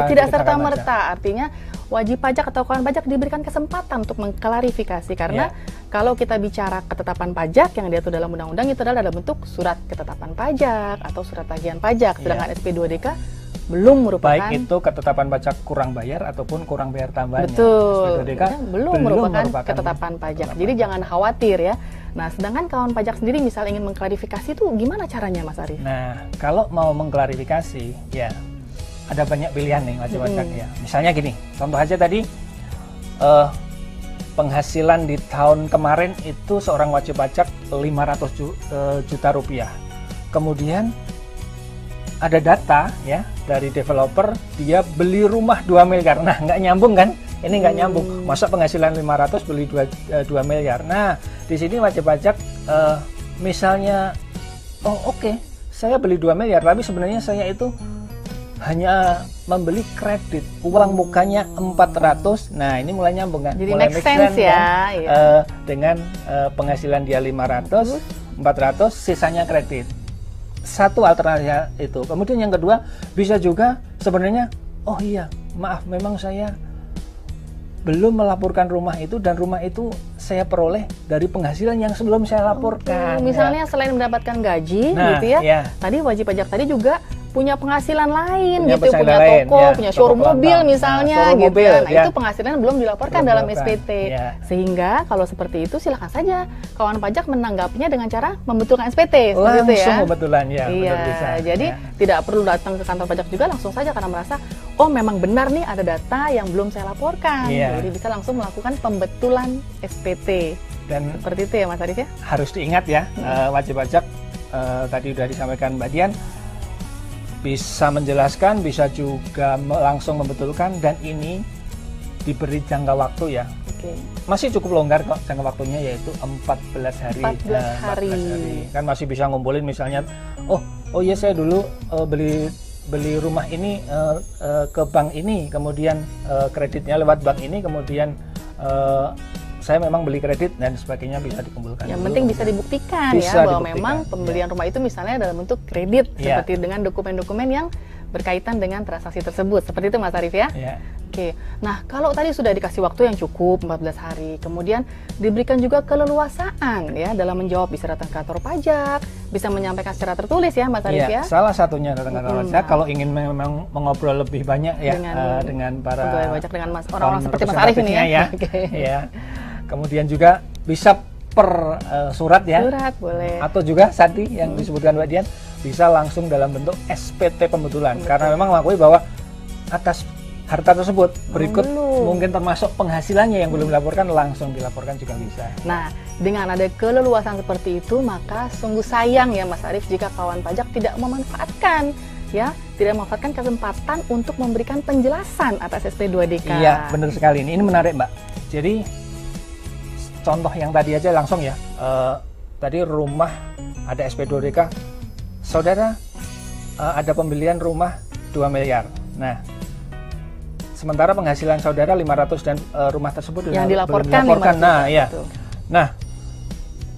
Tidak serta-merta. Artinya wajib pajak atau kawan pajak diberikan kesempatan untuk mengklarifikasi, karena kalau kita bicara ketetapan pajak yang diatur dalam undang-undang itu adalah dalam bentuk surat ketetapan pajak atau surat tagihan pajak, sedangkan SP2DK belum merupakan,
baik itu ketetapan pajak kurang bayar ataupun kurang bayar tambahannya.
Betul. Belum merupakan ketetapan pajak. Jadi jangan khawatir ya. Nah, sedangkan kawan pajak sendiri misal ingin mengklarifikasi itu gimana caranya Mas Arief?
Nah, kalau mau mengklarifikasi ya ada banyak pilihan nih wajib pajak ya. Misalnya gini, contoh aja tadi penghasilan di tahun kemarin itu seorang wajib pajak 500 juta rupiah. Kemudian ada data ya dari developer, dia beli rumah 2 miliar. Nah, nggak nyambung kan? Ini nggak nyambung. Masa penghasilan 500 beli 2 miliar. Nah, di sini wajib pajak misalnya, saya beli 2 miliar, tapi sebenarnya saya itu hanya membeli kredit, uang mukanya 400. Nah, ini mulai nyambung kan?
Jadi
mulai
make sense ya.
Kan? Dengan penghasilan dia 500, 400, sisanya kredit. Satu alternatif itu. Kemudian yang kedua, bisa juga sebenarnya maaf memang saya belum melaporkan rumah itu dan rumah itu saya peroleh dari penghasilan yang sebelum saya laporkan.
Misalnya selain mendapatkan gaji gitu ya, tadi wajib pajak tadi juga punya penghasilan lain gitu, punya toko, punya showroom mobil misalnya gitu ya. Nah, itu penghasilan belum dilaporkan dalam SPT. Sehingga kalau seperti itu silakan saja kawan pajak menanggapinya dengan cara membetulkan SPT seperti itu ya.
Langsung pembetulan ya.
Iya, jadi tidak perlu datang ke kantor pajak juga, langsung saja karena merasa oh memang benar nih ada data yang belum saya laporkan. Jadi bisa langsung melakukan pembetulan SPT. Dan seperti itu ya Mas Arif ya.
Harus diingat ya, wajib pajak tadi sudah disampaikan Mbak Dian, bisa menjelaskan, bisa juga langsung membetulkan, dan ini diberi jangka waktu ya. Masih cukup longgar kok jangka waktunya, yaitu 14 hari.
14 hari.
Kan masih bisa ngumpulin misalnya, oh iya saya dulu beli rumah ini ke bank ini, kemudian kreditnya lewat bank ini, kemudian saya memang beli kredit dan sebagainya, bisa dikumpulkan.
Yang penting bisa dibuktikan bahwa memang pembelian rumah itu misalnya dalam bentuk kredit, seperti dengan dokumen-dokumen yang berkaitan dengan transaksi tersebut. Seperti itu Mas Arif ya? Oke. Nah, kalau tadi sudah dikasih waktu yang cukup 14 hari, kemudian diberikan juga keleluasaan ya dalam menjawab, bisa datang ke kantor pajak, bisa menyampaikan secara tertulis ya Mas Arif ya?
Salah satunya datang ke kantor pajak kalau ingin memang mengobrol lebih banyak ya dengan para
pegawai pajak, dengan orang-orang seperti Mas Arif ini ya.
Ya. Kemudian juga bisa per surat ya.
Surat boleh.
Atau juga tadi yang disebutkan Mbak Dian, bisa langsung dalam bentuk SPT pembetulan. Karena memang mengakui bahwa atas harta tersebut berikut mungkin termasuk penghasilannya yang belum dilaporkan, langsung dilaporkan juga bisa.
Nah, dengan ada keleluasan seperti itu, maka sungguh sayang ya Mas Arif jika kawan pajak tidak memanfaatkan kesempatan untuk memberikan penjelasan atas SP2DK.
Iya, benar sekali. Ini menarik Mbak. Jadi contoh yang tadi aja langsung ya, tadi rumah ada SP2DK, saudara ada pembelian rumah 2 miliar. Nah, sementara penghasilan saudara 500 dan rumah tersebut
yang dilaporkan.
Nah, ya. Nah,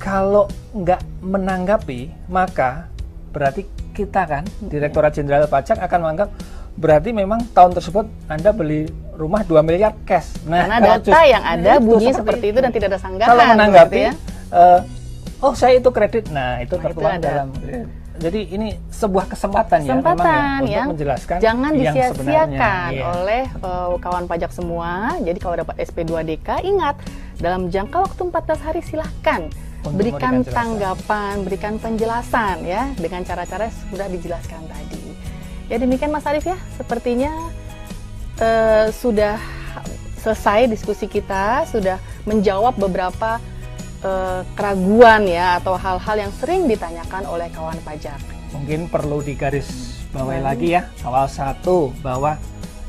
kalau nggak menanggapi, maka berarti kita kan, Direktorat Jenderal Pajak akan menganggap berarti memang tahun tersebut Anda beli rumah 2 miliar cash.
Nah, karena data yang ada bunyi seperti itu dan tidak ada sanggahan.
Kalau menanggapi, oh saya itu kredit, nah itu tertuang dalam. Jadi ini sebuah kesempatan ya, memang ya, untuk menjelaskan.
Jangan disia-siakan oleh kawan pajak semua. Jadi kalau dapat SP2DK, ingat dalam jangka waktu 14 hari silahkan berikan tanggapan, berikan penjelasan ya dengan cara-cara sudah dijelaskan tadi. Ya demikian Mas Arif ya, sepertinya sudah selesai diskusi kita, sudah menjawab beberapa keraguan ya atau hal-hal yang sering ditanyakan oleh kawan pajak.
Mungkin perlu digarisbawahi lagi ya, awal 1 bahwa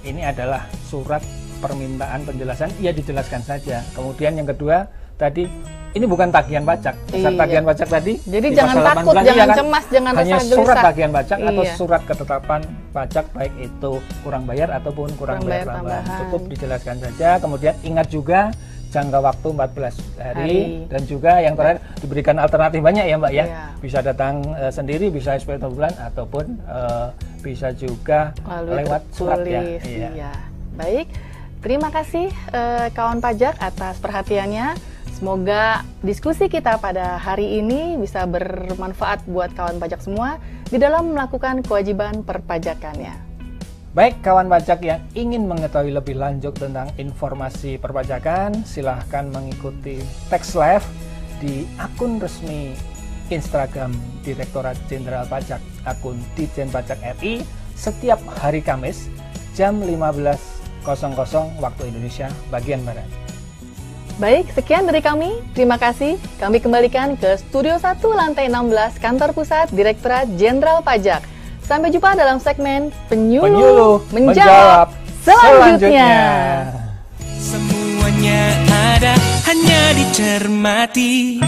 ini adalah surat permintaan penjelasan, ya dijelaskan saja. Kemudian yang kedua tadi, ini bukan tagihan pajak. Tagihan pajak tadi.
Jadi jangan takut, jangan cemas, jangan rasa gelisah.
Hanya surat tagihan pajak atau surat ketetapan pajak, baik itu kurang bayar ataupun kurang bayar tambahan. Cukup dijelaskan saja. Kemudian ingat juga jangka waktu 14 hari. Dan juga yang terakhir diberikan alternatif banyak ya Mbak ya. Bisa datang sendiri, bisa SP bulan ataupun bisa juga lewat surat ya.
Baik, terima kasih kawan pajak atas perhatiannya. Semoga diskusi kita pada hari ini bisa bermanfaat buat kawan pajak semua di dalam melakukan kewajiban perpajakannya.
Baik, kawan pajak yang ingin mengetahui lebih lanjut tentang informasi perpajakan, silahkan mengikuti Tax Live di akun resmi Instagram Direktorat Jenderal Pajak, akun Ditjen Pajak RI, setiap hari Kamis jam 15.00 waktu Indonesia bagian Barat.
Baik, sekian dari kami. Terima kasih. Kami kembalikan ke Studio 1 lantai 16 Kantor Pusat Direktorat Jenderal Pajak. Sampai jumpa dalam segmen Penyuluh Menjawab selanjutnya.
Semuanya ada, hanya dicermati.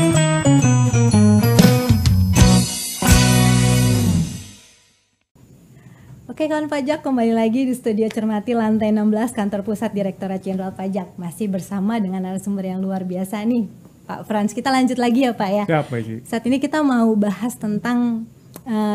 Oke kawan pajak, kembali lagi di studio Cermati lantai 16 Kantor Pusat Direktorat Jenderal Pajak. Masih bersama dengan narasumber yang luar biasa nih, Pak Frans. Kita lanjut lagi ya Pak ya.
Siap, Pak Iji.
Saat ini kita mau bahas tentang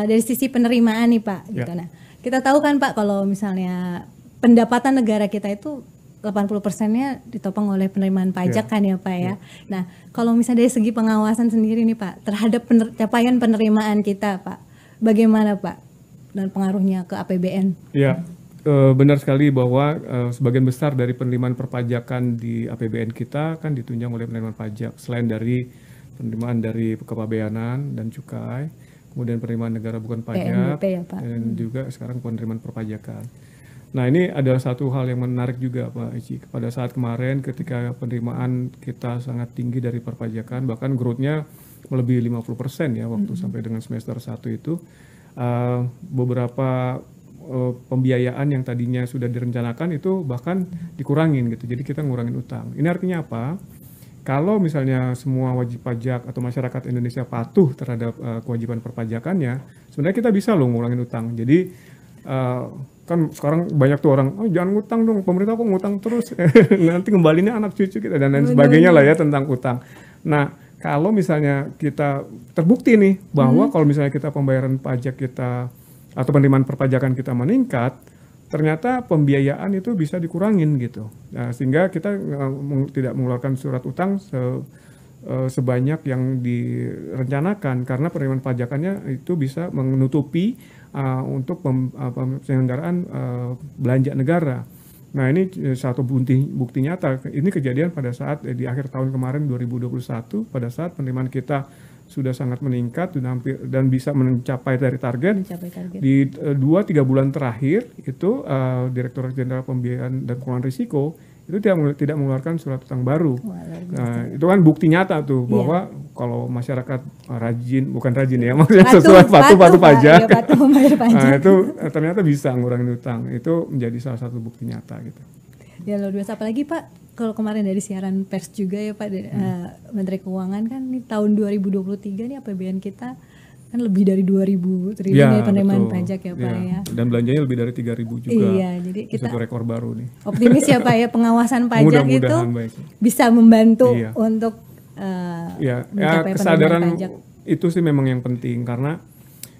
dari sisi penerimaan nih Pak. Gitu. Nah, kita tahu kan Pak kalau misalnya pendapatan negara kita itu 80%-nya ditopang oleh penerimaan pajak kan ya Pak ya. Nah, kalau misalnya dari segi pengawasan sendiri nih Pak, terhadap capaian penerimaan kita Pak, bagaimana Pak dan pengaruhnya ke APBN?
Ya, benar sekali bahwa sebagian besar dari penerimaan perpajakan di APBN kita kan ditunjang oleh penerimaan pajak. Selain dari penerimaan dari kepabeanan dan cukai, kemudian penerimaan negara bukan pajak,
ya, Pak.
dan juga sekarang penerimaan perpajakan. Nah ini adalah satu hal yang menarik juga Pak Eci. Pada saat kemarin ketika penerimaan kita sangat tinggi dari perpajakan, bahkan growth-nya melebihi 50% ya waktu sampai dengan semester 1 itu, beberapa pembiayaan yang tadinya sudah direncanakan itu bahkan dikurangin gitu. Jadi kita ngurangin utang. Ini artinya apa? Kalau misalnya semua wajib pajak atau masyarakat Indonesia patuh terhadap kewajiban perpajakannya, sebenarnya kita bisa loh ngurangin utang. Jadi kan sekarang banyak tuh orang, oh jangan ngutang dong, pemerintah kok ngutang terus, nanti kembalinya anak cucu kita dan lain sebagainya lah ya tentang utang. Nah kalau misalnya kita terbukti nih bahwa kalau misalnya kita pembayaran pajak kita atau penerimaan perpajakan kita meningkat, ternyata pembiayaan itu bisa dikurangin gitu. Nah, sehingga kita tidak mengeluarkan surat utang sebanyak yang direncanakan karena penerimaan pajakannya itu bisa menutupi untuk penyelenggaraan belanja negara. Nah ini satu bukti nyata. Ini kejadian pada saat di akhir tahun kemarin 2021 pada saat penerimaan kita sudah sangat meningkat dan bisa mencapai dari target. Di 2-3 bulan terakhir itu Direktorat Jenderal Pembiayaan dan Pengelolaan Risiko itu tidak mengeluarkan surat utang baru. Nah, itu kan bukti nyata tuh bahwa kalau masyarakat bukan rajin ya, maksudnya sesuai patuh pajak. Nah, itu ternyata bisa ngurangin utang. Itu menjadi salah satu bukti nyata gitu.
Ya luar biasa, apalagi Pak kalau kemarin dari siaran pers juga ya Pak Menteri Keuangan kan nih tahun 2023 nih APBN kita kan lebih dari 2.000 triliun ya penerimaan pajak ya Pak ya.
Dan belanjanya lebih dari 3.000 juga.
Iya, jadi kita
rekor baru nih.
Optimis ya Pak ya pengawasan pajak itu bisa membantu untuk mencapai
kesadaran
pajak.
Itu sih memang yang penting karena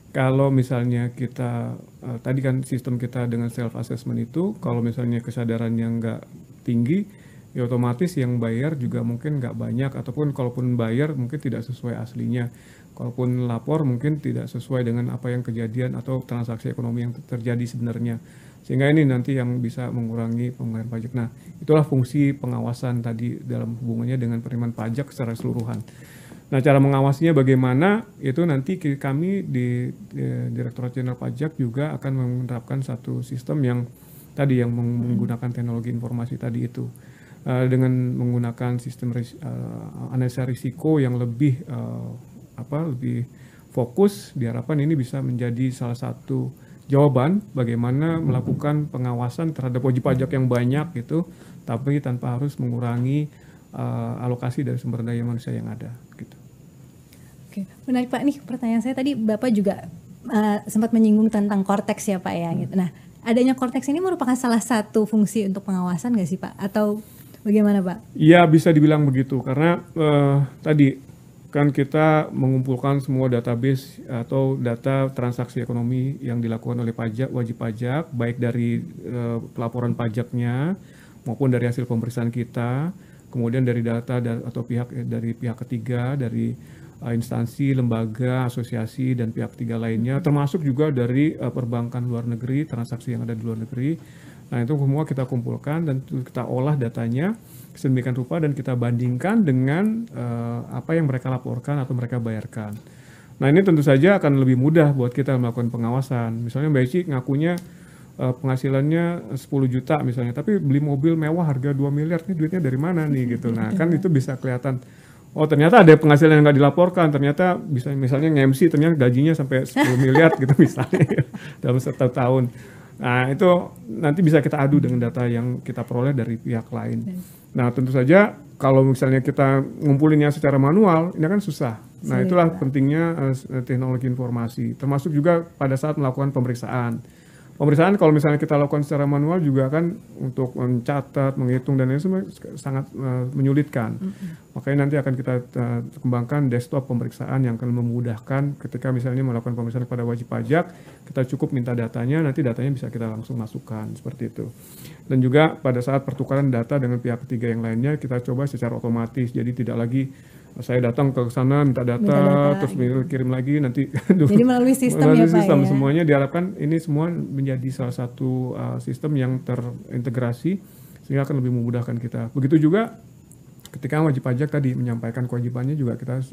kalau misalnya kita tadi kan sistem kita dengan self assessment itu kalau misalnya kesadarannya nggak tinggi ya otomatis yang bayar juga mungkin nggak banyak ataupun kalaupun bayar mungkin tidak sesuai aslinya. Kalaupun lapor mungkin tidak sesuai dengan apa yang kejadian atau transaksi ekonomi yang terjadi sebenarnya. Sehingga ini nanti yang bisa mengurangi pembayaran pajak. Nah, itulah fungsi pengawasan tadi dalam hubungannya dengan penerimaan pajak secara keseluruhan. Nah, cara mengawasinya bagaimana? Itu nanti kami di Direktorat Jenderal Pajak juga akan menerapkan satu sistem yang tadi yang menggunakan teknologi informasi tadi itu. Dengan menggunakan sistem analisa risiko yang lebih lebih fokus, diharapkan ini bisa menjadi salah satu jawaban bagaimana melakukan pengawasan terhadap wajib pajak yang banyak gitu, tapi tanpa harus mengurangi alokasi dari sumber daya manusia yang ada gitu.
Oke, menarik Pak. Nih pertanyaan saya tadi Bapak juga sempat menyinggung tentang Cortex ya Pak ya gitu. Nah, adanya Cortex ini merupakan salah satu fungsi untuk pengawasan nggak sih Pak? Atau bagaimana Pak? Iya,
bisa dibilang begitu karena tadi kan kita mengumpulkan semua database atau data transaksi ekonomi yang dilakukan oleh wajib pajak, baik dari pelaporan pajaknya maupun dari hasil pemeriksaan kita, kemudian dari data atau dari pihak ketiga, dari instansi, lembaga, asosiasi, dan pihak ketiga lainnya, termasuk juga dari perbankan luar negeri, transaksi yang ada di luar negeri. Nah itu semua kita kumpulkan dan kita olah datanya sedemikian rupa dan kita bandingkan dengan apa yang mereka laporkan atau mereka bayarkan. Nah ini tentu saja akan lebih mudah buat kita melakukan pengawasan. Misalnya Mbak Eci ngakunya penghasilannya 10 juta misalnya, tapi beli mobil mewah harga 2 miliar, nih duitnya dari mana nih gitu. Nah kan itu bisa kelihatan, oh ternyata ada penghasilan yang nggak dilaporkan, ternyata bisa misalnya nge-MC ternyata gajinya sampai 10 miliar gitu misalnya dalam satu tahun. Nah itu nanti bisa kita adu dengan data yang kita peroleh dari pihak lain. Nah tentu saja kalau misalnya kita ngumpulinnya secara manual, ini kan susah. Nah itulah pentingnya teknologi informasi, termasuk juga pada saat melakukan pemeriksaan. Pemeriksaan kalau misalnya kita lakukan secara manual juga kan untuk mencatat, menghitung dan lain sebagainya sangat menyulitkan. Makanya nanti akan kita kembangkan desktop pemeriksaan yang akan memudahkan ketika misalnya melakukan pemeriksaan kepada wajib pajak, kita cukup minta datanya, nanti datanya bisa kita langsung masukkan seperti itu. Dan juga pada saat pertukaran data dengan pihak ketiga yang lainnya kita coba secara otomatis, jadi tidak lagi saya datang ke sana minta data terus kirim lagi nanti.
Jadi melalui sistem ya Pak ya?
Semuanya diharapkan ini semua menjadi salah satu sistem yang terintegrasi sehingga akan lebih memudahkan kita. Begitu juga ketika wajib pajak tadi menyampaikan kewajibannya juga kita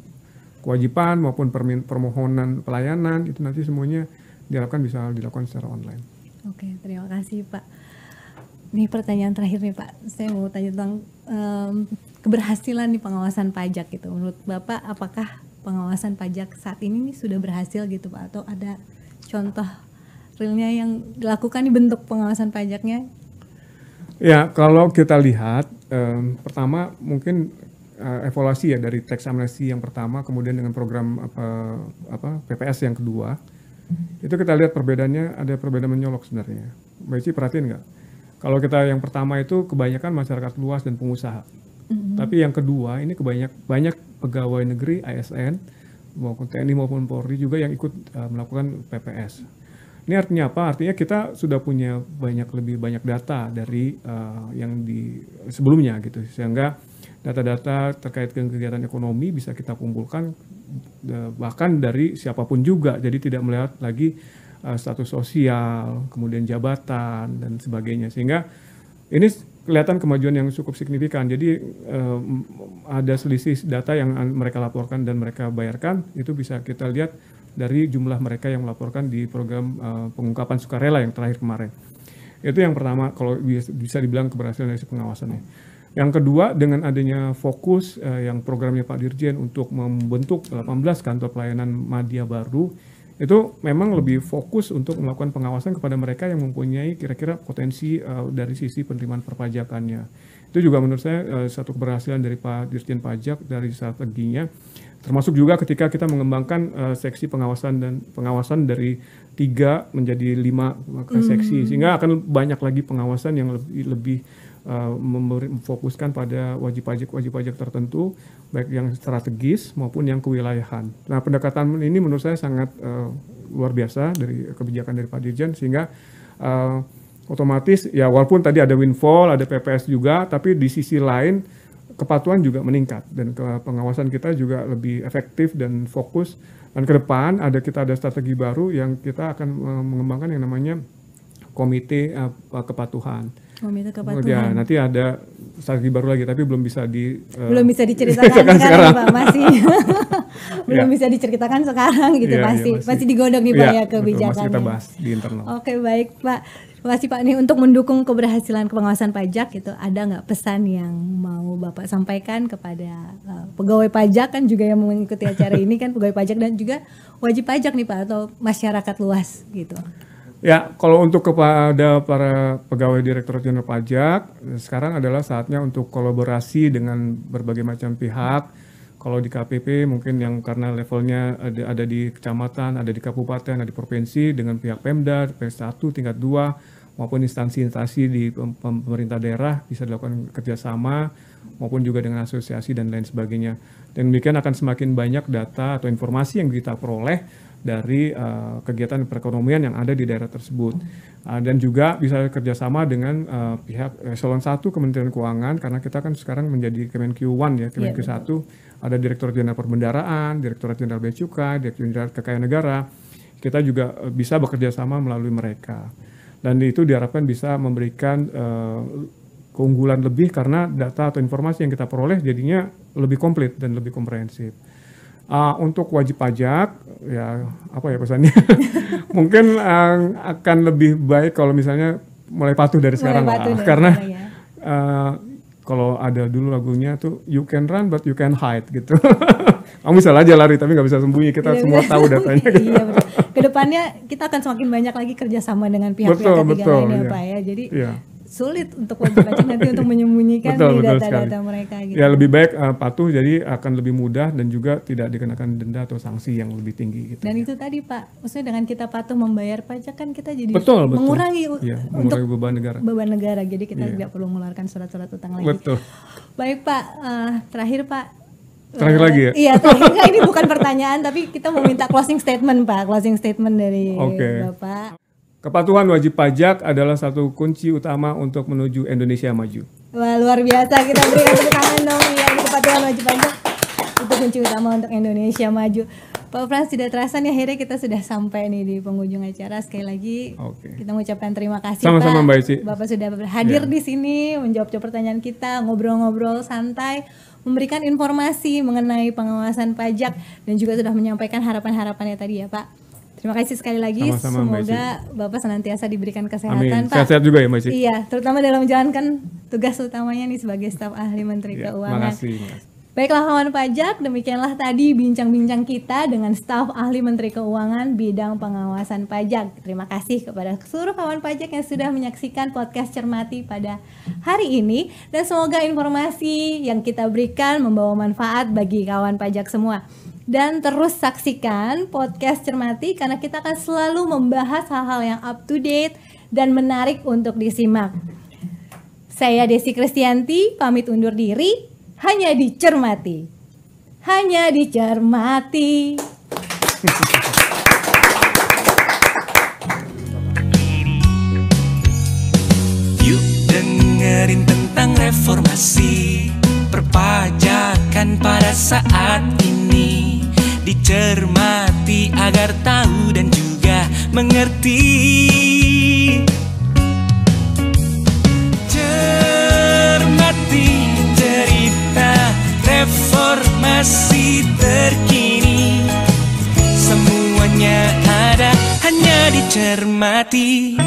kewajiban maupun permohonan pelayanan itu nanti semuanya diharapkan bisa dilakukan secara online.
Oke, terima kasih Pak. Ini pertanyaan terakhir nih Pak, saya mau tanya tentang keberhasilan di pengawasan pajak gitu. Menurut Bapak apakah pengawasan pajak saat ini sudah berhasil gitu Pak, atau ada contoh realnya yang dilakukan di bentuk pengawasan pajaknya?
Ya, kalau kita lihat pertama mungkin evaluasi ya dari tax amnesty yang pertama, kemudian dengan program PPS yang kedua, itu kita lihat perbedaannya ada perbedaan menyolok sebenarnya. Mbak Ici perhatiin nggak? Kalau kita yang pertama itu kebanyakan masyarakat luas dan pengusaha. Tapi yang kedua ini banyak pegawai negeri ASN maupun TNI maupun Polri juga yang ikut melakukan PPS. Ini artinya apa? Artinya kita sudah punya lebih banyak data dari yang di sebelumnya gitu, sehingga data-data terkait dengan kegiatan ekonomi bisa kita kumpulkan bahkan dari siapapun juga. Jadi tidak melihat lagi status sosial, kemudian jabatan dan sebagainya, sehingga ini kelihatan kemajuan yang cukup signifikan. Jadi ada selisih data yang mereka laporkan dan mereka bayarkan, itu bisa kita lihat dari jumlah mereka yang melaporkan di program pengungkapan sukarela yang terakhir kemarin. Itu yang pertama, kalau bisa dibilang keberhasilan dari pengawasannya. Yang kedua, dengan adanya fokus yang programnya Pak Dirjen untuk membentuk 18 kantor pelayanan madya baru, itu memang lebih fokus untuk melakukan pengawasan kepada mereka yang mempunyai kira-kira potensi dari sisi penerimaan perpajakannya. Itu juga menurut saya satu keberhasilan dari Pak Dirjen Pajak dari strateginya. Termasuk juga ketika kita mengembangkan seksi pengawasan dari 3 menjadi 5 seksi, sehingga akan banyak lagi pengawasan yang lebih memfokuskan pada wajib pajak tertentu, baik yang strategis maupun yang kewilayahan. Nah, pendekatan ini menurut saya sangat luar biasa dari kebijakan dari Pak Dirjen, sehingga otomatis ya walaupun tadi ada windfall, ada PPS juga, tapi di sisi lain kepatuhan juga meningkat dan pengawasan kita juga lebih efektif dan fokus. Dan ke depan kita ada strategi baru yang kita akan mengembangkan yang namanya komite kepatuhan. Ya, nanti ada strategi baru lagi, tapi belum bisa
diceritakan sekarang Pak, masih belum bisa diceritakan sekarang gitu, masih digodok nih Pak ya kebijakannya.
Masih kita bahas di internal.
Oke, baik Pak. Terima kasih Pak. Nih untuk mendukung keberhasilan pengawasan pajak itu ada nggak pesan yang mau Bapak sampaikan kepada pegawai pajak kan juga yang mengikuti acara ini kan pegawai pajak dan juga wajib pajak nih Pak, atau masyarakat luas gitu?
Ya, kalau untuk kepada para pegawai Direktorat Jenderal Pajak, sekarang adalah saatnya untuk kolaborasi dengan berbagai macam pihak. Kalau di KPP mungkin yang karena levelnya ada di kecamatan, ada di kabupaten, ada di provinsi, dengan pihak Pemda, PS1, tingkat 2, maupun instansi-instansi di pemerintah daerah bisa dilakukan kerjasama, maupun juga dengan asosiasi dan lain sebagainya. Dan demikian akan semakin banyak data atau informasi yang kita peroleh dari kegiatan perekonomian yang ada di daerah tersebut. Dan juga bisa kerjasama dengan pihak eselon 1 Kementerian Keuangan, karena kita kan sekarang menjadi Kemenq 1 ya, Kemenq 1, ada Direktorat Jenderal Perbendaharaan, Direktorat Jenderal Bea Cukai, Direktorat Jenderal Kekayaan Negara. Kita juga bisa bekerja sama melalui mereka. Dan itu diharapkan bisa memberikan keunggulan lebih karena data atau informasi yang kita peroleh jadinya lebih komplit dan lebih komprehensif. Untuk wajib pajak, ya apa ya pesannya? Mungkin akan lebih baik kalau misalnya mulai patuh dari sekarang lah. Karena kalau ada dulu lagunya tuh you can run but you can hide gitu. Kamu bisa aja lari tapi nggak bisa sembunyi. Kita semua tahu datanya. Gitu.
Iya, kedepannya kita akan semakin banyak lagi kerjasama dengan pihak-pihak ketiga lainnya Pak ya. Jadi sulit untuk wajib pajak nanti untuk menyembunyikan di data-data mereka gitu.
Ya lebih baik patuh, jadi akan lebih mudah dan juga tidak dikenakan denda atau sanksi yang lebih tinggi gitu.
Dan itu tadi Pak, maksudnya dengan kita patuh membayar pajak kan kita jadi
mengurangi
untuk
beban negara.
Jadi kita tidak perlu mengeluarkan surat-surat utang lagi.
Betul.
Baik Pak, terakhir Pak.
Terakhir lagi ya?
Iya, terakhir. Ini bukan pertanyaan, tapi kita mau minta closing statement Pak, closing statement dari Bapak.
Kepatuhan wajib pajak adalah satu kunci utama untuk menuju Indonesia maju.
Wah, luar biasa, kita berikan tepuk tangan dong. Iya, kepatuhan wajib pajak itu kunci utama untuk Indonesia maju. Pak Frans, tidak terasa nih akhirnya kita sudah sampai nih di penghujung acara. Sekali lagi kita mengucapkan terima kasih
Sama-sama,
Pak.
Mbak Ici.
Bapak sudah hadir di sini menjawab pertanyaan kita, ngobrol-ngobrol santai, memberikan informasi mengenai pengawasan pajak dan juga sudah menyampaikan harapan-harapannya tadi ya Pak. Terima kasih sekali lagi.
Sama-sama,
semoga Bapak senantiasa diberikan kesehatan.
Amin. Pak. Sehat-sehat juga ya Mbak Ici.
Iya, terutama dalam menjalankan tugas utamanya nih sebagai staf ahli Menteri Keuangan.
Makasih.
Baiklah kawan pajak, demikianlah tadi bincang-bincang kita dengan staf ahli Menteri Keuangan bidang pengawasan pajak. Terima kasih kepada seluruh kawan pajak yang sudah menyaksikan podcast Cermati pada hari ini. Dan semoga informasi yang kita berikan membawa manfaat bagi kawan pajak semua. Dan terus saksikan podcast Cermati karena kita akan selalu membahas hal-hal yang up to date dan menarik untuk disimak. Saya Desi Kristianti, pamit undur diri. Hanya dicermati. Hanya dicermati.
Yuk dengerin tentang reformasi perpajakan pada saat ini. Dicermati agar tahu dan juga mengerti. Cermati cerita reformasi terkini. Semuanya ada hanya dicermati.